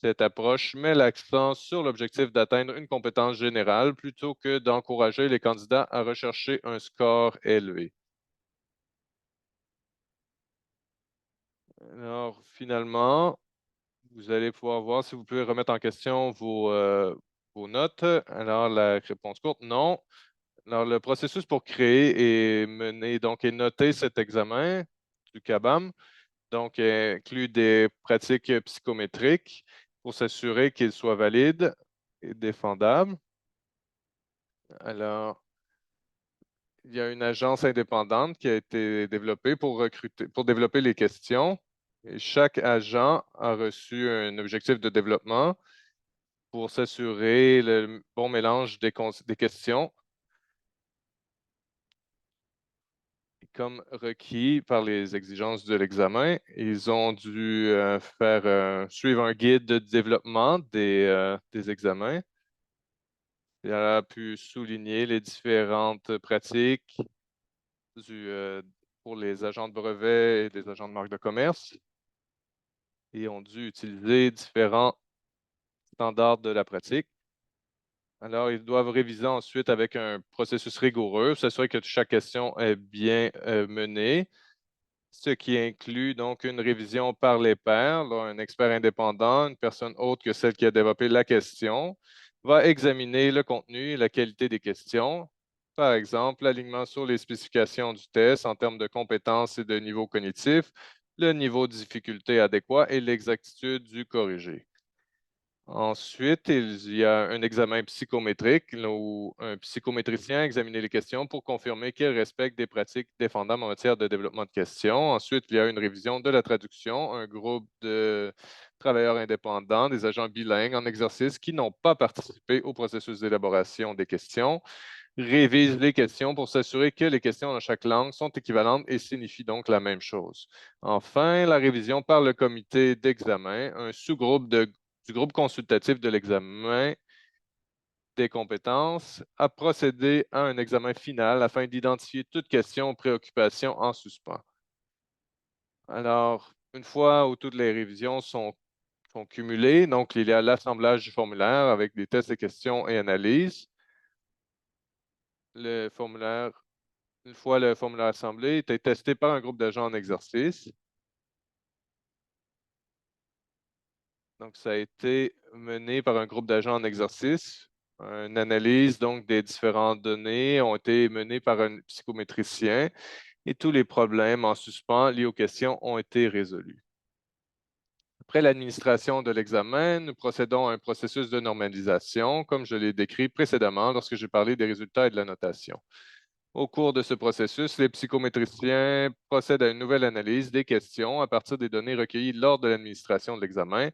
Cette approche met l'accent sur l'objectif d'atteindre une compétence générale plutôt que d'encourager les candidats à rechercher un score élevé. Alors, finalement, vous allez pouvoir voir si vous pouvez remettre en question vos notes. Alors, la réponse courte, non. Alors, le processus pour créer et mener, donc, et noter cet examen du CABAM, donc, inclut des pratiques psychométriques pour s'assurer qu'il soit valide et défendable. Alors, il y a une agence indépendante qui a été développée pour développer les questions. Et chaque agent a reçu un objectif de développement pour s'assurer le bon mélange des questions comme requis par les exigences de l'examen. Ils ont dû suivre un guide de développement des examens. Il a pu souligner les différentes pratiques pour les agents de brevet et les agents de marque de commerce et ont dû utiliser différents standards de la pratique. Alors, ils doivent réviser ensuite avec un processus rigoureux, s'assurer que chaque question est bien menée, ce qui inclut donc une révision par les pairs. Là, un expert indépendant, une personne autre que celle qui a développé la question, va examiner le contenu et la qualité des questions. Par exemple, l'alignement sur les spécifications du test en termes de compétences et de niveau cognitif, le niveau de difficulté adéquat et l'exactitude du corrigé. Ensuite, il y a un examen psychométrique là, où un psychométricien examine les questions pour confirmer qu'elles respectent des pratiques défendables en matière de développement de questions. Ensuite, il y a une révision de la traduction, un groupe de travailleurs indépendants, des agents bilingues en exercice qui n'ont pas participé au processus d'élaboration des questions, révisent les questions pour s'assurer que les questions dans chaque langue sont équivalentes et signifient donc la même chose. Enfin, la révision par le comité d'examen, un sous-groupe du groupe consultatif de l'examen des compétences, a procédé à un examen final afin d'identifier toute question ou préoccupation en suspens. Alors, une fois où toutes les révisions sont cumulées, donc il y a l'assemblage du formulaire avec des tests et questions et analyses. Le formulaire Une fois le formulaire assemblé, il a été testé par un groupe d'agents en exercice. Donc, ça a été mené par un groupe d'agents en exercice. Une analyse donc des différentes données ont été menées par un psychométricien et tous les problèmes en suspens liés aux questions ont été résolus. Après l'administration de l'examen, nous procédons à un processus de normalisation, comme je l'ai décrit précédemment lorsque j'ai parlé des résultats et de la notation. Au cours de ce processus, les psychométriciens procèdent à une nouvelle analyse des questions à partir des données recueillies lors de l'administration de l'examen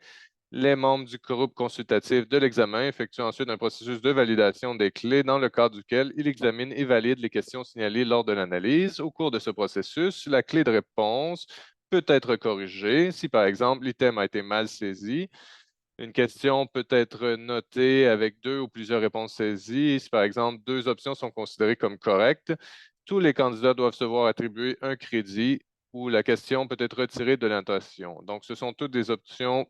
Les membres du groupe consultatif de l'examen effectuent ensuite un processus de validation des clés dans le cadre duquel ils examinent et valident les questions signalées lors de l'analyse. Au cours de ce processus, la clé de réponse peut être corrigée si, par exemple, l'item a été mal saisi. Une question peut être notée avec deux ou plusieurs réponses saisies. Si, par exemple, deux options sont considérées comme correctes, tous les candidats doivent se voir attribuer un crédit ou la question peut être retirée de la notation. Donc, ce sont toutes des options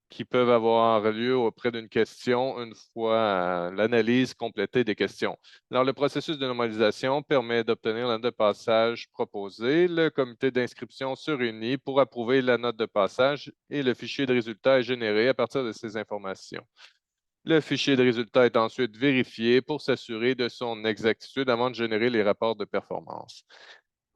qui peuvent avoir lieu auprès d'une question une fois l'analyse complétée des questions. Alors, le processus de normalisation permet d'obtenir la note de passage proposée. Le comité d'inscription se réunit pour approuver la note de passage et le fichier de résultats est généré à partir de ces informations. Le fichier de résultats est ensuite vérifié pour s'assurer de son exactitude avant de générer les rapports de performance.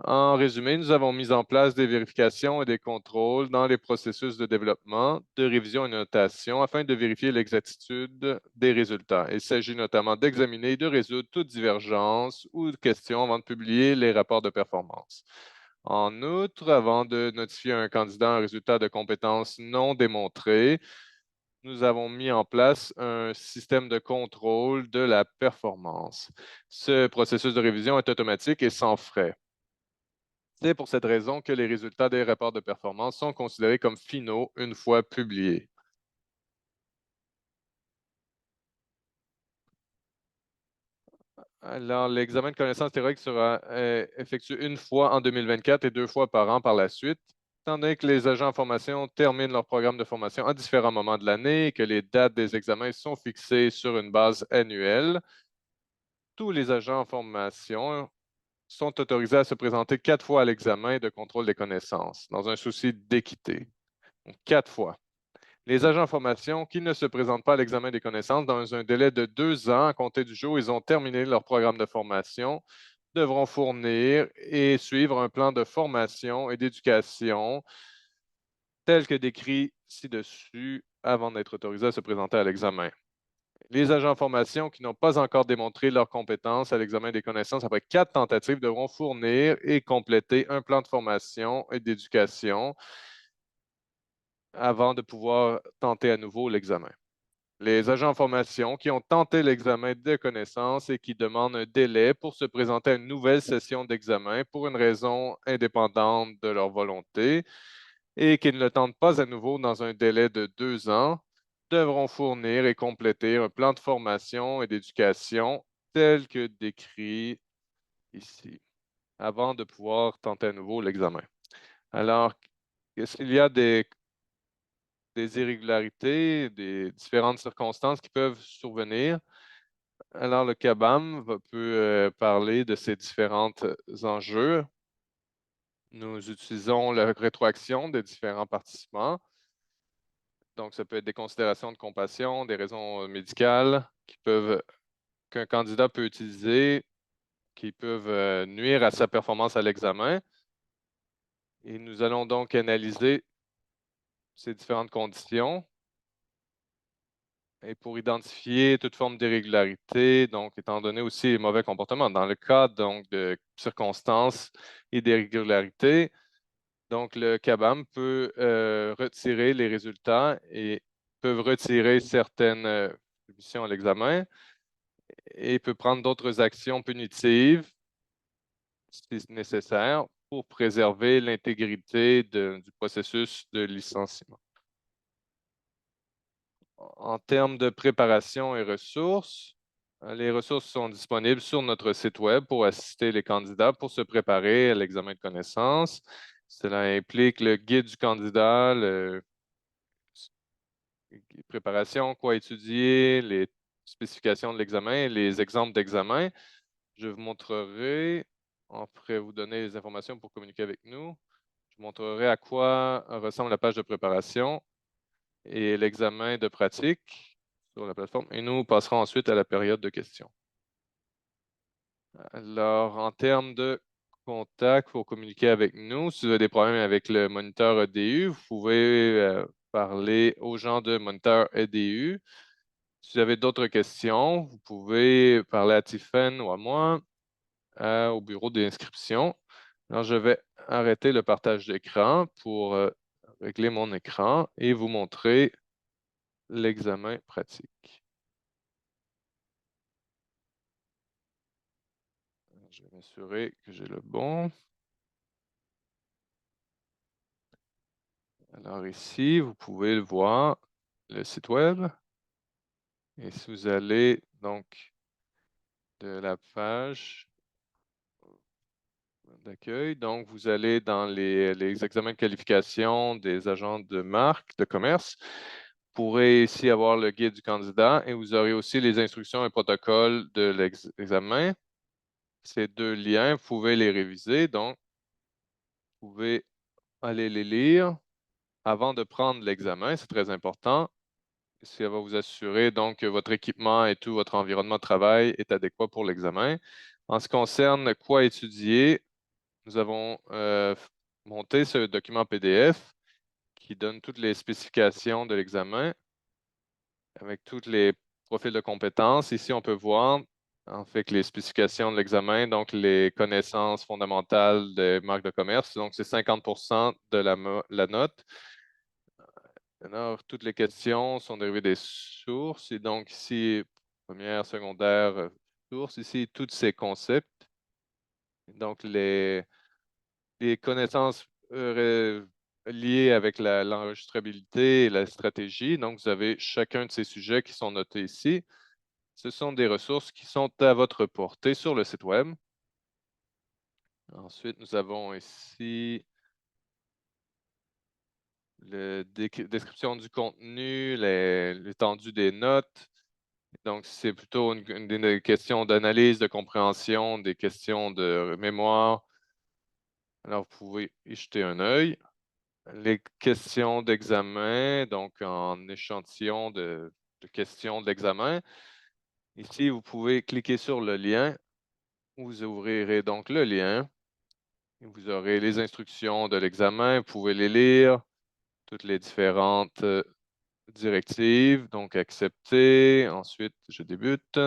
En résumé, nous avons mis en place des vérifications et des contrôles dans les processus de développement, de révision et de notation afin de vérifier l'exactitude des résultats. Il s'agit notamment d'examiner et de résoudre toute divergence ou question avant de publier les rapports de performance. En outre, avant de notifier un candidat un résultat de compétences non démontré, nous avons mis en place un système de contrôle de la performance. Ce processus de révision est automatique et sans frais. C'est pour cette raison que les résultats des rapports de performance sont considérés comme finaux une fois publiés. Alors, l'examen de connaissances théoriques sera effectué une fois en 2024 et deux fois par an par la suite. Étant donné que les agents en formation terminent leur programme de formation à différents moments de l'année et que les dates des examens sont fixées sur une base annuelle, tous les agents en formation sont autorisés à se présenter 4 fois à l'examen de contrôle des connaissances, dans un souci d'équité. Donc, 4 fois. Les agents en formation qui ne se présentent pas à l'examen des connaissances dans un délai de 2 ans à compter du jour où ils ont terminé leur programme de formation devront fournir et suivre un plan de formation et d'éducation tel que décrit ci-dessus avant d'être autorisés à se présenter à l'examen. Les agents en formation qui n'ont pas encore démontré leurs compétences à l'examen des connaissances après 4 tentatives devront fournir et compléter un plan de formation et d'éducation avant de pouvoir tenter à nouveau l'examen. Les agents en formation qui ont tenté l'examen de connaissances et qui demandent un délai pour se présenter à une nouvelle session d'examen pour une raison indépendante de leur volonté et qui ne le tentent pas à nouveau dans un délai de 2 ans devront fournir et compléter un plan de formation et d'éducation tel que décrit ici avant de pouvoir tenter à nouveau l'examen. Alors, est-ce qu'il y a des irrégularités, des différentes circonstances qui peuvent survenir? Alors, le peut parler de ces différents enjeux. Nous utilisons la rétroaction des différents participants. Donc, ça peut être des considérations de compassion, des raisons médicales qu'un candidat peut utiliser, qui peuvent nuire à sa performance à l'examen. Et nous allons donc analyser ces différentes conditions. Et pour identifier toute forme d'irrégularité, donc étant donné aussi les mauvais comportements, dans le cas donc de circonstances et d'irrégularités, donc le CABAM peut retirer les résultats et peuvent retirer certaines attributions à l'examen et peut prendre d'autres actions punitives si nécessaire pour préserver l'intégrité du processus de licenciement. En termes de préparation et ressources, les ressources sont disponibles sur notre site Web pour assister les candidats pour se préparer à l'examen de connaissances. Cela implique le guide du candidat, la préparation, quoi étudier, les spécifications de l'examen, les exemples d'examen. Je vous montrerai, après vous donner les informations pour communiquer avec nous, je vous montrerai à quoi ressemble la page de préparation et l'examen de pratique sur la plateforme. Et nous passerons ensuite à la période de questions. Alors, en termes de contact pour communiquer avec nous, si vous avez des problèmes avec le moniteur EDU, vous pouvez parler aux gens de moniteur EDU. Si vous avez d'autres questions, vous pouvez parler à Tiffen ou à moi au bureau d'inscription. Alors, je vais arrêter le partage d'écran pour régler mon écran et vous montrer l'examen pratique. Je vais m'assurer que j'ai le bon. Alors ici, vous pouvez le voir, le site web. Et si vous allez donc de la page d'accueil, donc vous allez dans les examens de qualification des agents de marque, de commerce. Vous pourrez ici avoir le guide du candidat et vous aurez aussi les instructions et protocoles de l'examen. Ces deux liens, vous pouvez les réviser, donc vous pouvez aller les lire avant de prendre l'examen, c'est très important. Ça va vous assurer donc que votre équipement et tout votre environnement de travail est adéquat pour l'examen. En ce qui concerne quoi étudier, nous avons monté ce document PDF qui donne toutes les spécifications de l'examen avec tous les profils de compétences. Ici, on peut voir en fait que les spécifications de l'examen, donc les connaissances fondamentales des marques de commerce, donc c'est 50% de la note. Alors, toutes les questions sont dérivées des sources. Et donc, ici, première, secondaire, source. Ici, tous ces concepts. Donc, les connaissances liées avec l'enregistrabilité et la stratégie. Donc, vous avez chacun de ces sujets qui sont notés ici. Ce sont des ressources qui sont à votre portée sur le site web. Ensuite, nous avons ici la description du contenu, l'étendue des notes. Donc, c'est plutôt des questions d'analyse, de compréhension, des questions de mémoire. Alors, vous pouvez y jeter un œil. Les questions d'examen, donc en échantillon de questions d'examen. Ici, vous pouvez cliquer sur le lien. Vous ouvrirez donc le lien. Et vous aurez les instructions de l'examen. Vous pouvez les lire, toutes les différentes directives. Donc, accepter. Ensuite, je débute.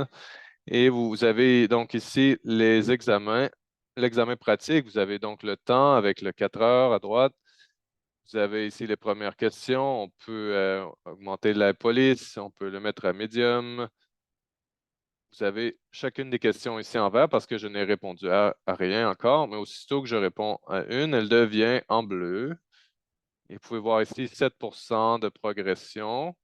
Et vous avez donc ici les examens. L'examen pratique, vous avez donc le temps avec le 4 heures à droite. Vous avez ici les premières questions. On peut augmenter la police, on peut le mettre à médium. Vous avez chacune des questions ici en vert parce que je n'ai répondu à rien encore, mais aussitôt que je réponds à une, elle devient en bleu. Et vous pouvez voir ici 7% de progression.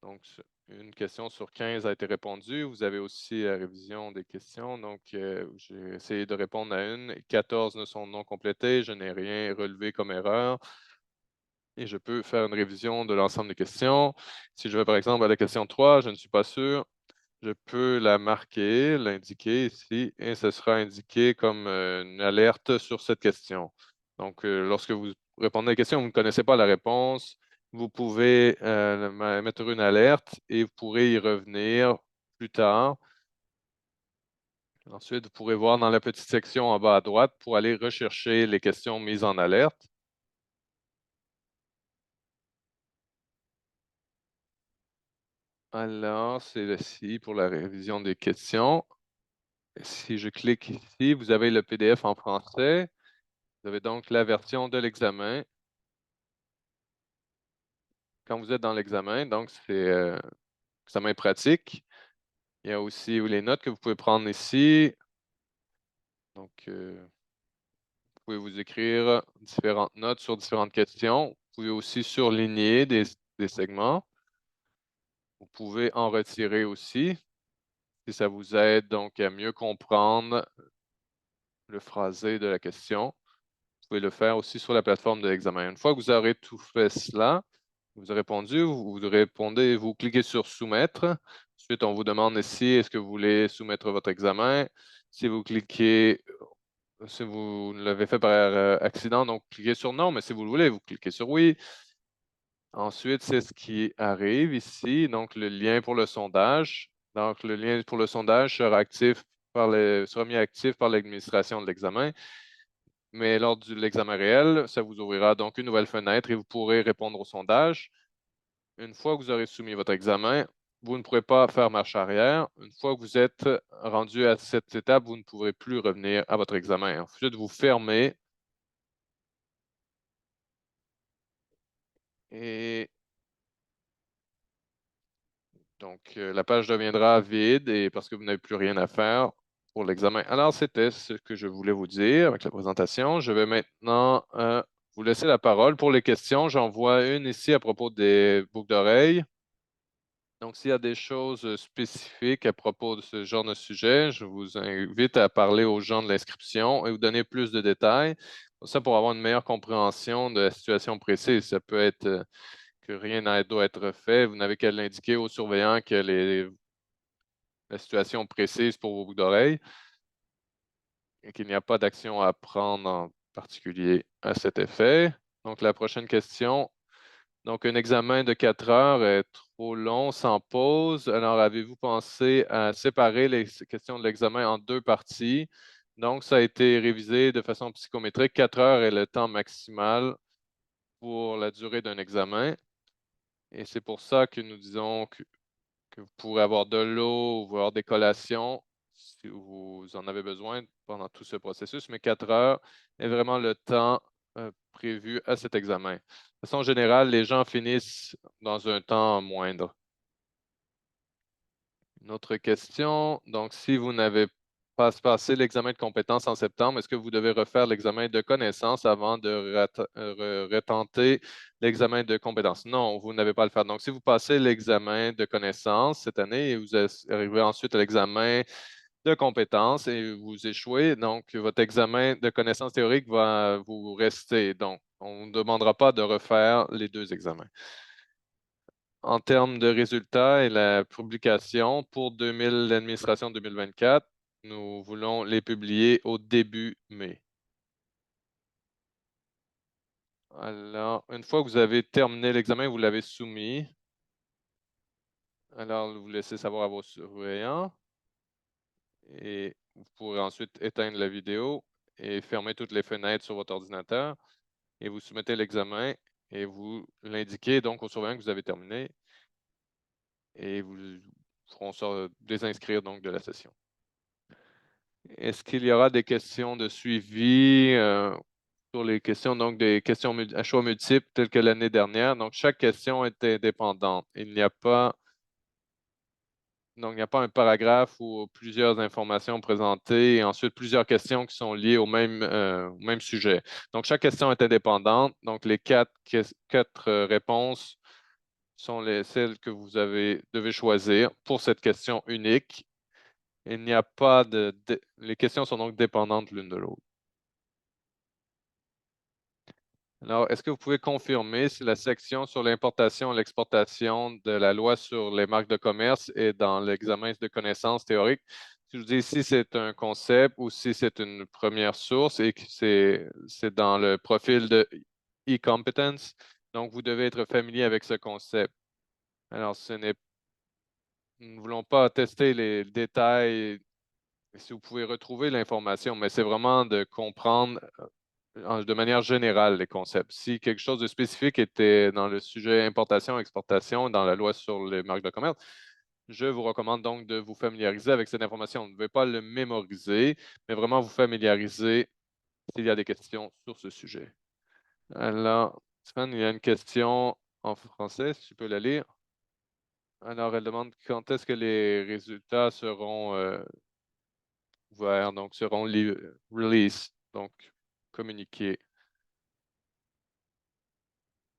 Donc, une question sur 15 a été répondue. Vous avez aussi la révision des questions. Donc, j'ai essayé de répondre à une. 14 ne sont non complétées. Je n'ai rien relevé comme erreur. Et je peux faire une révision de l'ensemble des questions. Si je vais par exemple à la question 3, je ne suis pas sûr. Je peux la marquer, l'indiquer ici, et ce sera indiqué comme une alerte sur cette question. Donc, lorsque vous répondez à la question, vous ne connaissez pas la réponse, vous pouvez mettre une alerte et vous pourrez y revenir plus tard. Ensuite, vous pourrez voir dans la petite section en bas à droite pour aller rechercher les questions mises en alerte. Alors, c'est ici pour la révision des questions. Si je clique ici, vous avez le PDF en français. Vous avez donc la version de l'examen. Quand vous êtes dans l'examen, donc c'est examen pratique. Il y a aussi les notes que vous pouvez prendre ici. Donc, vous pouvez vous écrire différentes notes sur différentes questions. Vous pouvez aussi surligner des segments. Vous pouvez en retirer aussi, si ça vous aide donc à mieux comprendre le phrasé de la question. Vous pouvez le faire aussi sur la plateforme de l'examen. Une fois que vous aurez tout fait cela, vous avez répondu, vous répondez, vous cliquez sur soumettre. Ensuite, on vous demande ici, est-ce que vous voulez soumettre votre examen? Si vous cliquez, si vous l'avez fait par accident, donc cliquez sur non, mais si vous le voulez, vous cliquez sur oui. Ensuite, c'est ce qui arrive ici, donc le lien pour le sondage. Donc, le lien pour le sondage sera sera mis actif par l'administration de l'examen. Mais lors de l'examen réel, ça vous ouvrira donc une nouvelle fenêtre et vous pourrez répondre au sondage. Une fois que vous aurez soumis votre examen, vous ne pourrez pas faire marche arrière. Une fois que vous êtes rendu à cette étape, vous ne pourrez plus revenir à votre examen. Ensuite, vous fermez et Donc, la page deviendra vide et parce que vous n'avez plus rien à faire pour l'examen. Alors, c'était ce que je voulais vous dire avec la présentation. Je vais maintenant vous laisser la parole pour les questions. J'en vois une ici à propos des boucles d'oreilles. Donc, s'il y a des choses spécifiques à propos de ce genre de sujet, je vous invite à parler aux gens de l'inscription et vous donner plus de détails. Ça, pour avoir une meilleure compréhension de la situation précise. Ça peut être que rien doit être fait. Vous n'avez qu'à l'indiquer aux surveillants que la situation précise pour vos boucles d'oreilles et qu'il n'y a pas d'action à prendre en particulier à cet effet. Donc, la prochaine question. Donc, un examen de 4 heures est trop long sans pause. Alors, avez-vous pensé à séparer les questions de l'examen en deux parties? Donc, ça a été révisé de façon psychométrique. 4 heures est le temps maximal pour la durée d'un examen. Et c'est pour ça que nous disons que vous pourrez avoir de l'eau ou avoir des collations si vous en avez besoin pendant tout ce processus, mais 4 heures est vraiment le temps prévu à cet examen. De façon générale, les gens finissent dans un temps moindre. Une autre question. Donc, si vous n'avez pas passé l'examen de compétences en septembre, est-ce que vous devez refaire l'examen de connaissances avant de retenter l'examen de compétences? Non, vous n'avez pas à le faire. Donc, si vous passez l'examen de connaissances cette année et vous arrivez ensuite à l'examen de compétences et vous échouez, donc votre examen de connaissances théoriques va vous rester. Donc, on ne demandera pas de refaire les deux examens. En termes de résultats et la publication pour l'administration 2024, nous voulons les publier au début mai. Alors, une fois que vous avez terminé l'examen, vous l'avez soumis. Alors, vous laissez savoir à vos surveillants et vous pourrez ensuite éteindre la vidéo et fermer toutes les fenêtres sur votre ordinateur et vous soumettez l'examen et vous l'indiquez donc aux surveillants que vous avez terminé et vous feront désinscrire donc de la session. Est-ce qu'il y aura des questions de suivi sur les questions, donc des questions à choix multiples telles que l'année dernière? Donc, chaque question est indépendante. Il n'y a pas, donc, il n'y a pas un paragraphe ou plusieurs informations présentées et ensuite plusieurs questions qui sont liées au même sujet. Donc, chaque question est indépendante. Donc, les quatre réponses sont celles que vous devez choisir pour cette question unique. Il n'y a pas les questions sont donc dépendantes l'une de l'autre. Alors, est-ce que vous pouvez confirmer si la section sur l'importation et l'exportation de la loi sur les marques de commerce est dans l'examen de connaissances théoriques? Si je vous dis si c'est un concept ou si c'est une première source et que c'est dans le profil de e-competence, donc vous devez être familier avec ce concept. Alors, nous ne voulons pas tester les détails si vous pouvez retrouver l'information, mais c'est vraiment de comprendre de manière générale les concepts. Si quelque chose de spécifique était dans le sujet importation-exportation, dans la loi sur les marques de commerce, je vous recommande donc de vous familiariser avec cette information. Vous ne devez pas le mémoriser, mais vraiment vous familiariser s'il y a des questions sur ce sujet. Alors, Stéphane, il y a une question en français, si tu peux la lire. Alors, elle demande quand est-ce que les résultats seront ouverts, donc seront release, donc communiqués.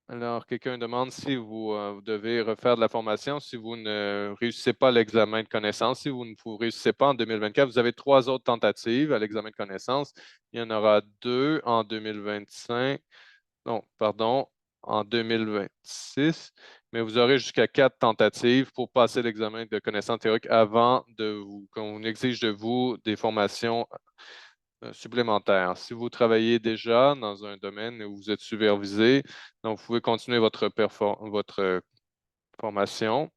Alors, quelqu'un demande si vous devez refaire de la formation, si vous ne réussissez pas l'examen de connaissances, si vous ne réussissez pas en 2024, vous avez 3 autres tentatives à l'examen de connaissances. Il y en aura 2 en 2025, non, pardon, en 2026, mais vous aurez jusqu'à 4 tentatives pour passer l'examen de connaissances théoriques avant qu'on exige de vous des formations supplémentaires. Si vous travaillez déjà dans un domaine où vous êtes supervisé, donc vous pouvez continuer votre formation.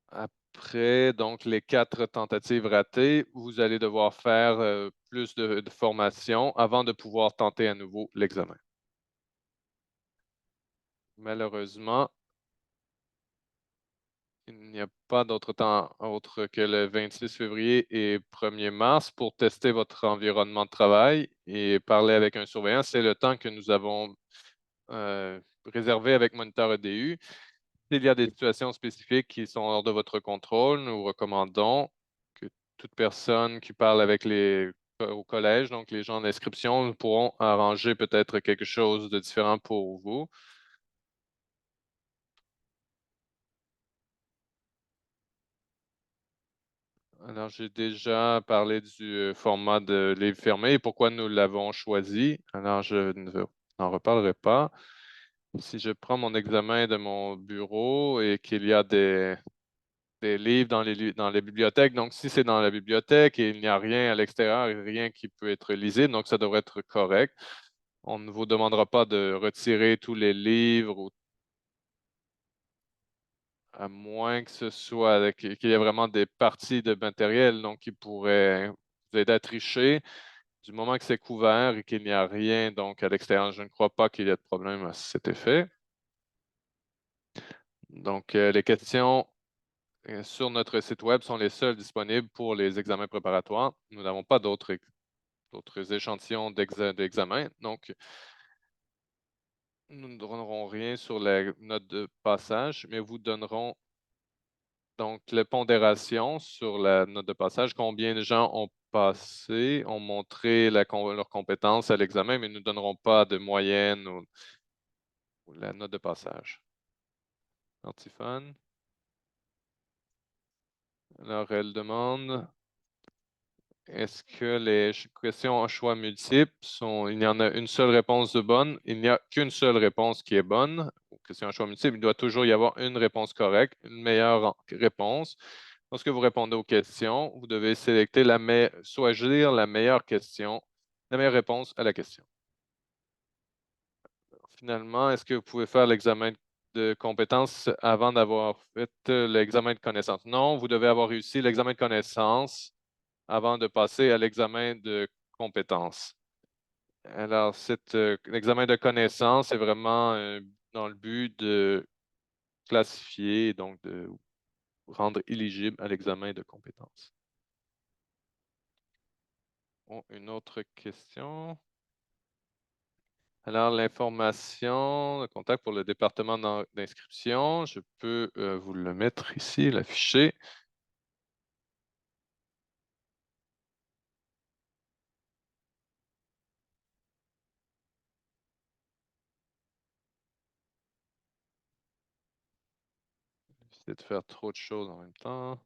Après, donc, les 4 tentatives ratées, vous allez devoir faire plus de formation avant de pouvoir tenter à nouveau l'examen. Malheureusement, il n'y a pas d'autre temps autre que le 26 février et 1er mars pour tester votre environnement de travail et parler avec un surveillant. C'est le temps que nous avons réservé avec Moniteur EDU. S'il y a des situations spécifiques qui sont hors de votre contrôle, nous recommandons que toute personne qui parle avec au collège, donc les gens d'inscription, pourront arranger peut-être quelque chose de différent pour vous. Alors, j'ai déjà parlé du format de livre fermé et pourquoi nous l'avons choisi. Alors, je n'en reparlerai pas. Si je prends mon examen de mon bureau et qu'il y a des livres dans les bibliothèques, donc si c'est dans la bibliothèque et il n'y a rien à l'extérieur, rien qui peut être lisible, donc ça devrait être correct. On ne vous demandera pas de retirer tous les livres ou à moins que ce soit qu'il y ait vraiment des parties de matériel donc qui pourraient vous aider à tricher. Du moment que c'est couvert et qu'il n'y a rien donc à l'extérieur, je ne crois pas qu'il y ait de problème à cet effet. Donc, les questions sur notre site Web sont les seules disponibles pour les examens préparatoires. Nous n'avons pas d'autres échantillons d'examen. Donc, nous ne donnerons rien sur la note de passage, mais vous donnerons donc les pondérations sur la note de passage, combien de gens ont passé, ont montré leurs compétences à l'examen, mais nous ne donnerons pas de moyenne ou la note de passage. Antiphone. Alors, elle demande, est-ce que les questions à choix multiples il y en a une seule réponse de bonne, il n'y a qu'une seule réponse qui est bonne. Question à choix multiples, il doit toujours y avoir une réponse correcte, une meilleure réponse. Lorsque vous répondez aux questions, vous devez choisir la meilleure question, la meilleure réponse à la question. Finalement, est-ce que vous pouvez faire l'examen de compétences avant d'avoir fait l'examen de connaissances? Non, vous devez avoir réussi l'examen de connaissances avant de passer à l'examen de compétences. Alors, l'examen de connaissances est vraiment dans le but de classifier, donc de rendre éligible à l'examen de compétences. Oh, une autre question. Alors, l'information, le contact pour le département d'inscription, je peux vous le mettre ici, l'afficher. J'essaie de faire trop de choses en même temps.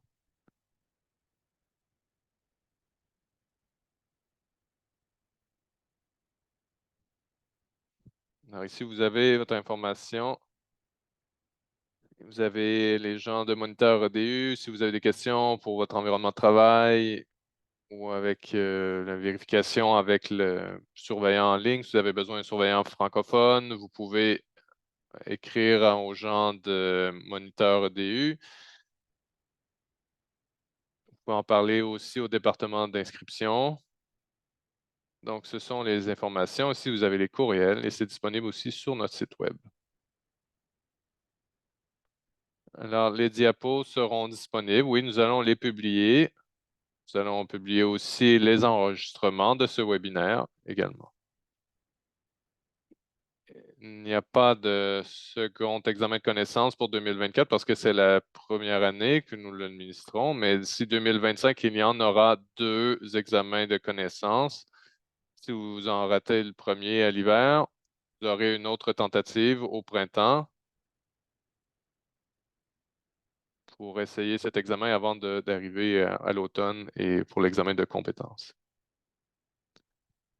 Alors ici, vous avez votre information. Vous avez les gens de Moniteur EDU. Si vous avez des questions pour votre environnement de travail ou avec la vérification avec le surveillant en ligne, si vous avez besoin d'un surveillant francophone, vous pouvez écrire aux gens de Moniteur EDU. Vous pouvez en parler aussi au département d'inscription. Donc, ce sont les informations. Ici, vous avez les courriels et c'est disponible aussi sur notre site Web. Alors, les diapos seront disponibles. Oui, nous allons les publier. Nous allons publier aussi les enregistrements de ce webinaire également. Il n'y a pas de second examen de connaissances pour 2024 parce que c'est la première année que nous l'administrons, mais d'ici 2025, il y en aura 2 examens de connaissances. Si vous en ratez le premier à l'hiver, vous aurez une autre tentative au printemps pour essayer cet examen avant d'arriver à l'automne et pour l'examen de compétences.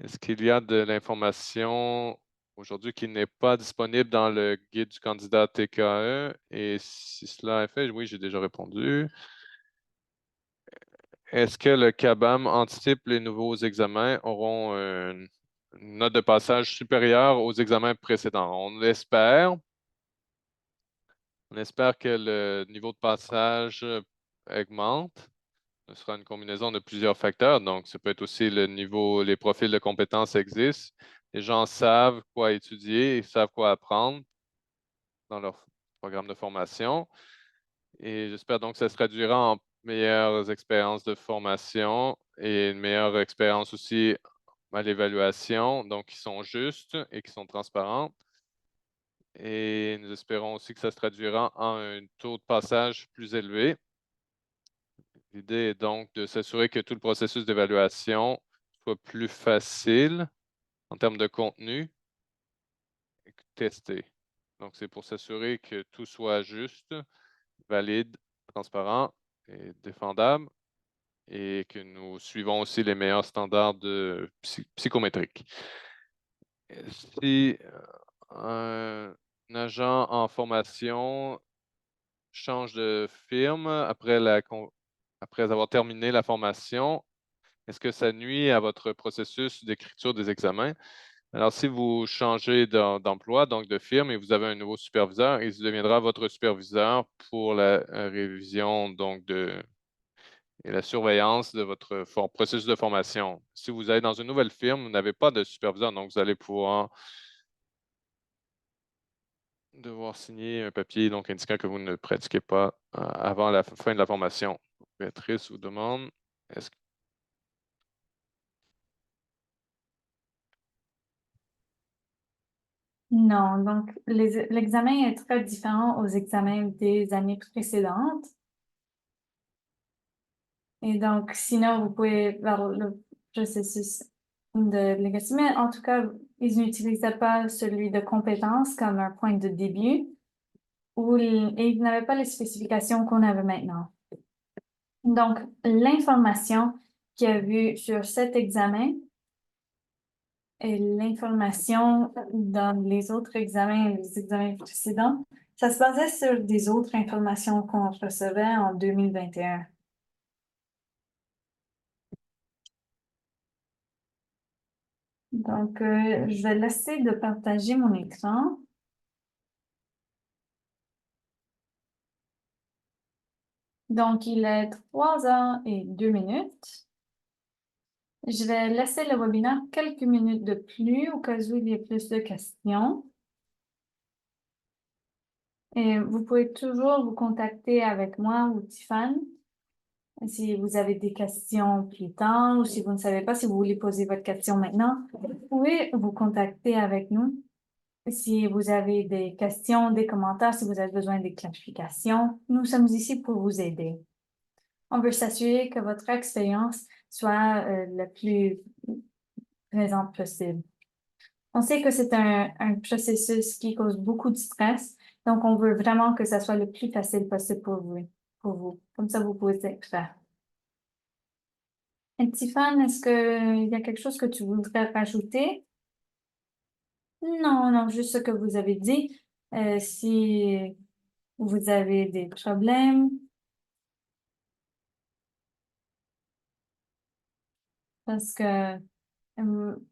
Est-ce qu'il y a de l'information aujourd'hui qui n'est pas disponible dans le guide du candidat TKE? Et si cela est fait, oui, j'ai déjà répondu. Est-ce que le CABAM anticipe les nouveaux examens auront une note de passage supérieure aux examens précédents? On l'espère. On espère que le niveau de passage augmente. Ce sera une combinaison de plusieurs facteurs. Donc, ça peut être aussi le niveau, les profils de compétences existent. Les gens savent quoi étudier, ils savent quoi apprendre dans leur programme de formation. Et j'espère donc que ça se traduira en meilleures expériences de formation et une meilleure expérience aussi à l'évaluation, donc qui sont justes et qui sont transparentes. et nous espérons aussi que ça se traduira en un taux de passage plus élevé. L'idée est donc de s'assurer que tout le processus d'évaluation soit plus facile en termes de contenu et testé. Donc, c'est pour s'assurer que tout soit juste, valide, transparent et défendable et que nous suivons aussi les meilleurs standards de psychométriques. Si un agent en formation change de firme après avoir terminé la formation, est-ce que ça nuit à votre processus d'écriture des examens? Alors, si vous changez d'emploi, donc de firme, et vous avez un nouveau superviseur, il deviendra votre superviseur pour la révision et la surveillance de votre processus de formation. Si vous allez dans une nouvelle firme, vous n'avez pas de superviseur, donc vous allez pouvoir devoir signer un papier donc indiquant que vous ne pratiquez pas avant la fin de la formation. Béatrice vous demande, est-ce que Non, donc l'examen est très différent aux examens des années précédentes. Et donc, sinon, vous pouvez voir le processus de l'égalité, mais en tout cas, ils n'utilisaient pas celui de compétence comme un point de début et ils n'avaient pas les spécifications qu'on avait maintenant. Donc, l'information qu'il y a vu sur cet examen et l'information dans les autres examens, les examens précédents, ça se basait sur des autres informations qu'on recevait en 2021. Donc, je vais laisser de partager mon écran. Donc, il est 3h02. Je vais laisser le webinaire quelques minutes de plus au cas où il y ait plus de questions. Et vous pouvez toujours vous contacter avec moi ou Tiffany si vous avez des questions plus tard ou si vous ne savez pas si vous voulez poser votre question maintenant. Vous pouvez vous contacter avec nous si vous avez des questions, des commentaires, si vous avez besoin de clarifications. Nous sommes ici pour vous aider. On veut s'assurer que votre expérience soit la plus présente possible. On sait que c'est un processus qui cause beaucoup de stress, donc on veut vraiment que ça soit le plus facile possible pour vous. Comme ça, vous pouvez être prêt. Et Tiffany, est-ce qu'il y a quelque chose que tu voudrais rajouter? Non, non, juste ce que vous avez dit. Si vous avez des problèmes, parce que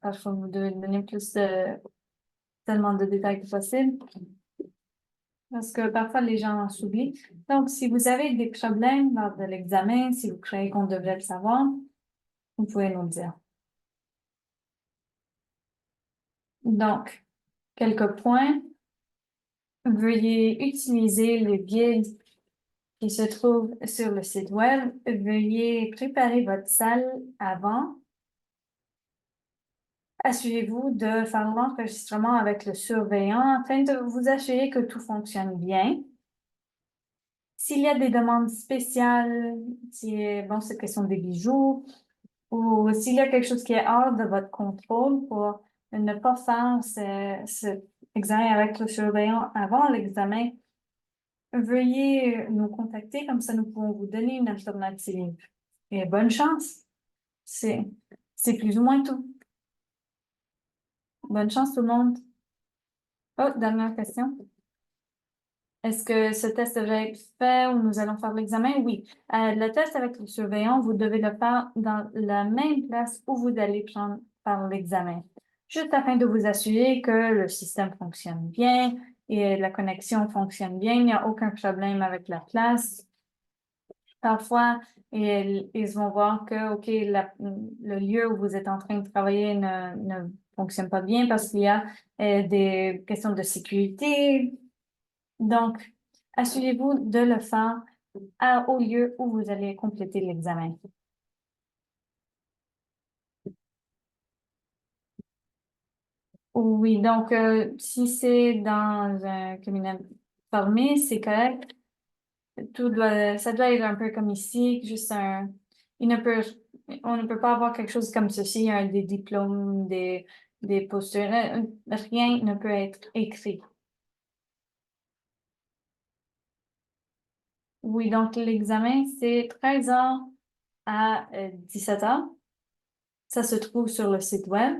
parfois vous devez donner tellement de détails que possible. Parce que parfois les gens s'oublient. Donc, si vous avez des problèmes lors de l'examen, si vous croyez qu'on devrait le savoir, vous pouvez nous le dire. Donc, quelques points. Veuillez utiliser le guide qui se trouve sur le site web. Veuillez préparer votre salle avant. Assurez-vous de faire l'enregistrement avec le surveillant afin de vous assurer que tout fonctionne bien. S'il y a des demandes spéciales, bon, cette question des bijoux, ou s'il y a quelque chose qui est hors de votre contrôle pour ne pas faire cet examen avec le surveillant avant l'examen, veuillez nous contacter, comme ça nous pouvons vous donner une alternative. Et bonne chance. C'est plus ou moins tout. Bonne chance tout le monde. Oh, dernière question. Est-ce que ce test devrait être fait ou nous allons faire l'examen? Oui. Le test avec le surveillant, vous devez le faire dans la même place où vous allez faire l'examen. Juste afin de vous assurer que le système fonctionne bien et la connexion fonctionne bien. Il n'y a aucun problème avec la place. Parfois, ils vont voir que, OK, le lieu où vous êtes en train de travailler ne fonctionne pas bien parce qu'il y a des questions de sécurité. Donc, assurez-vous de le faire au lieu où vous allez compléter l'examen. Oui, donc si c'est dans un communal fermé, c'est correct. Ça doit être un peu comme ici, juste il ne peut, on ne peut pas avoir quelque chose comme ceci, des diplômes, des postures, rien ne peut être écrit. Oui, donc l'examen, c'est 13 heures à 17 heures. Ça se trouve sur le site web.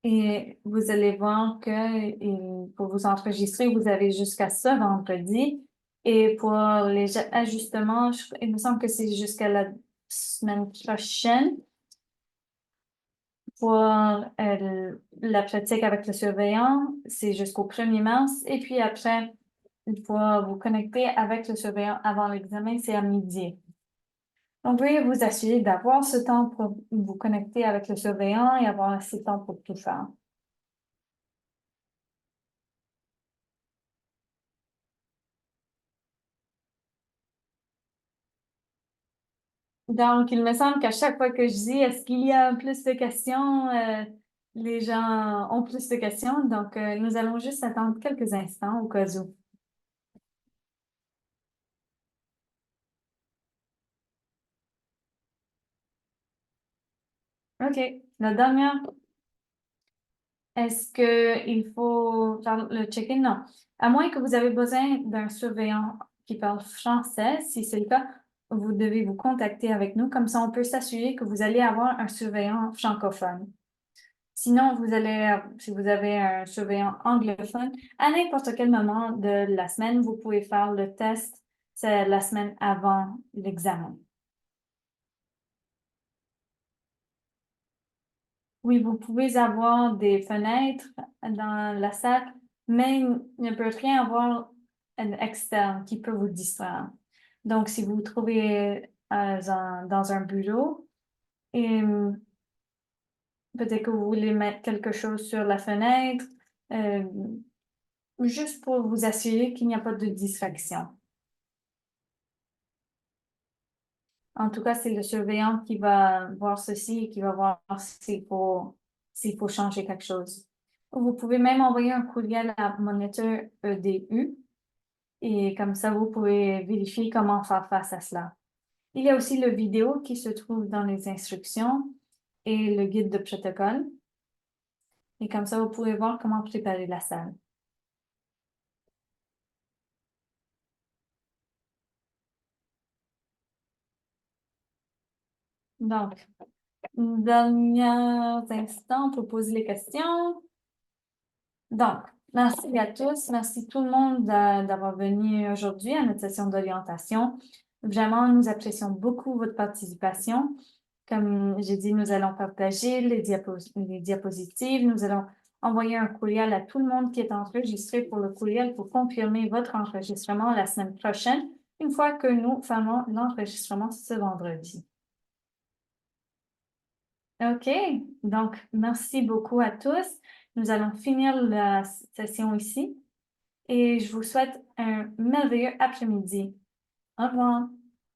Et vous allez voir que pour vous enregistrer, vous avez jusqu'à ce vendredi. Et pour les ajustements, il me semble que c'est jusqu'à la semaine prochaine pour la pratique avec le surveillant. C'est jusqu'au 1er mars. Et puis après, pour vous connecter avec le surveillant avant l'examen, c'est à midi. Donc, veuillez vous assurer d'avoir ce temps pour vous connecter avec le surveillant et avoir assez de temps pour tout faire. Donc, il me semble qu'à chaque fois que je dis est-ce qu'il y a plus de questions, les gens ont plus de questions. Donc, nous allons juste attendre quelques instants au cas où. OK. La dernière, est-ce qu'il faut faire le check-in? Non. À moins que vous avez besoin d'un surveillant qui parle français, si c'est le cas, vous devez vous contacter avec nous. Comme ça, on peut s'assurer que vous allez avoir un surveillant francophone. Sinon, si vous avez un surveillant anglophone, à n'importe quel moment de la semaine, vous pouvez faire le test. C'est la semaine avant l'examen. Oui, vous pouvez avoir des fenêtres dans la salle, mais il ne peut rien avoir externe qui peut vous distraire. Donc, si vous vous trouvez dans un bureau, et peut-être que vous voulez mettre quelque chose sur la fenêtre, euh, juste pour vous assurer qu'il n'y a pas de distraction. En tout cas, c'est le surveillant qui va voir ceci et qui va voir s'il faut changer quelque chose. Vous pouvez même envoyer un courriel à Moniteur EDU et comme ça, vous pouvez vérifier comment faire face à cela. Il y a aussi le vidéo qui se trouve dans les instructions et le guide de protocole. Et comme ça, vous pouvez voir comment préparer la salle. Donc, dernier instant pour poser les questions. Donc, merci à tous. Merci tout le monde d'avoir venu aujourd'hui à notre session d'orientation. Vraiment, nous apprécions beaucoup votre participation. Comme j'ai dit, nous allons partager les diapositives. Nous allons envoyer un courriel à tout le monde qui est enregistré pour le courriel pour confirmer votre enregistrement la semaine prochaine, une fois que nous fermons l'enregistrement ce vendredi. OK, donc merci beaucoup à tous. Nous allons finir la session ici et je vous souhaite un merveilleux après-midi. Au revoir.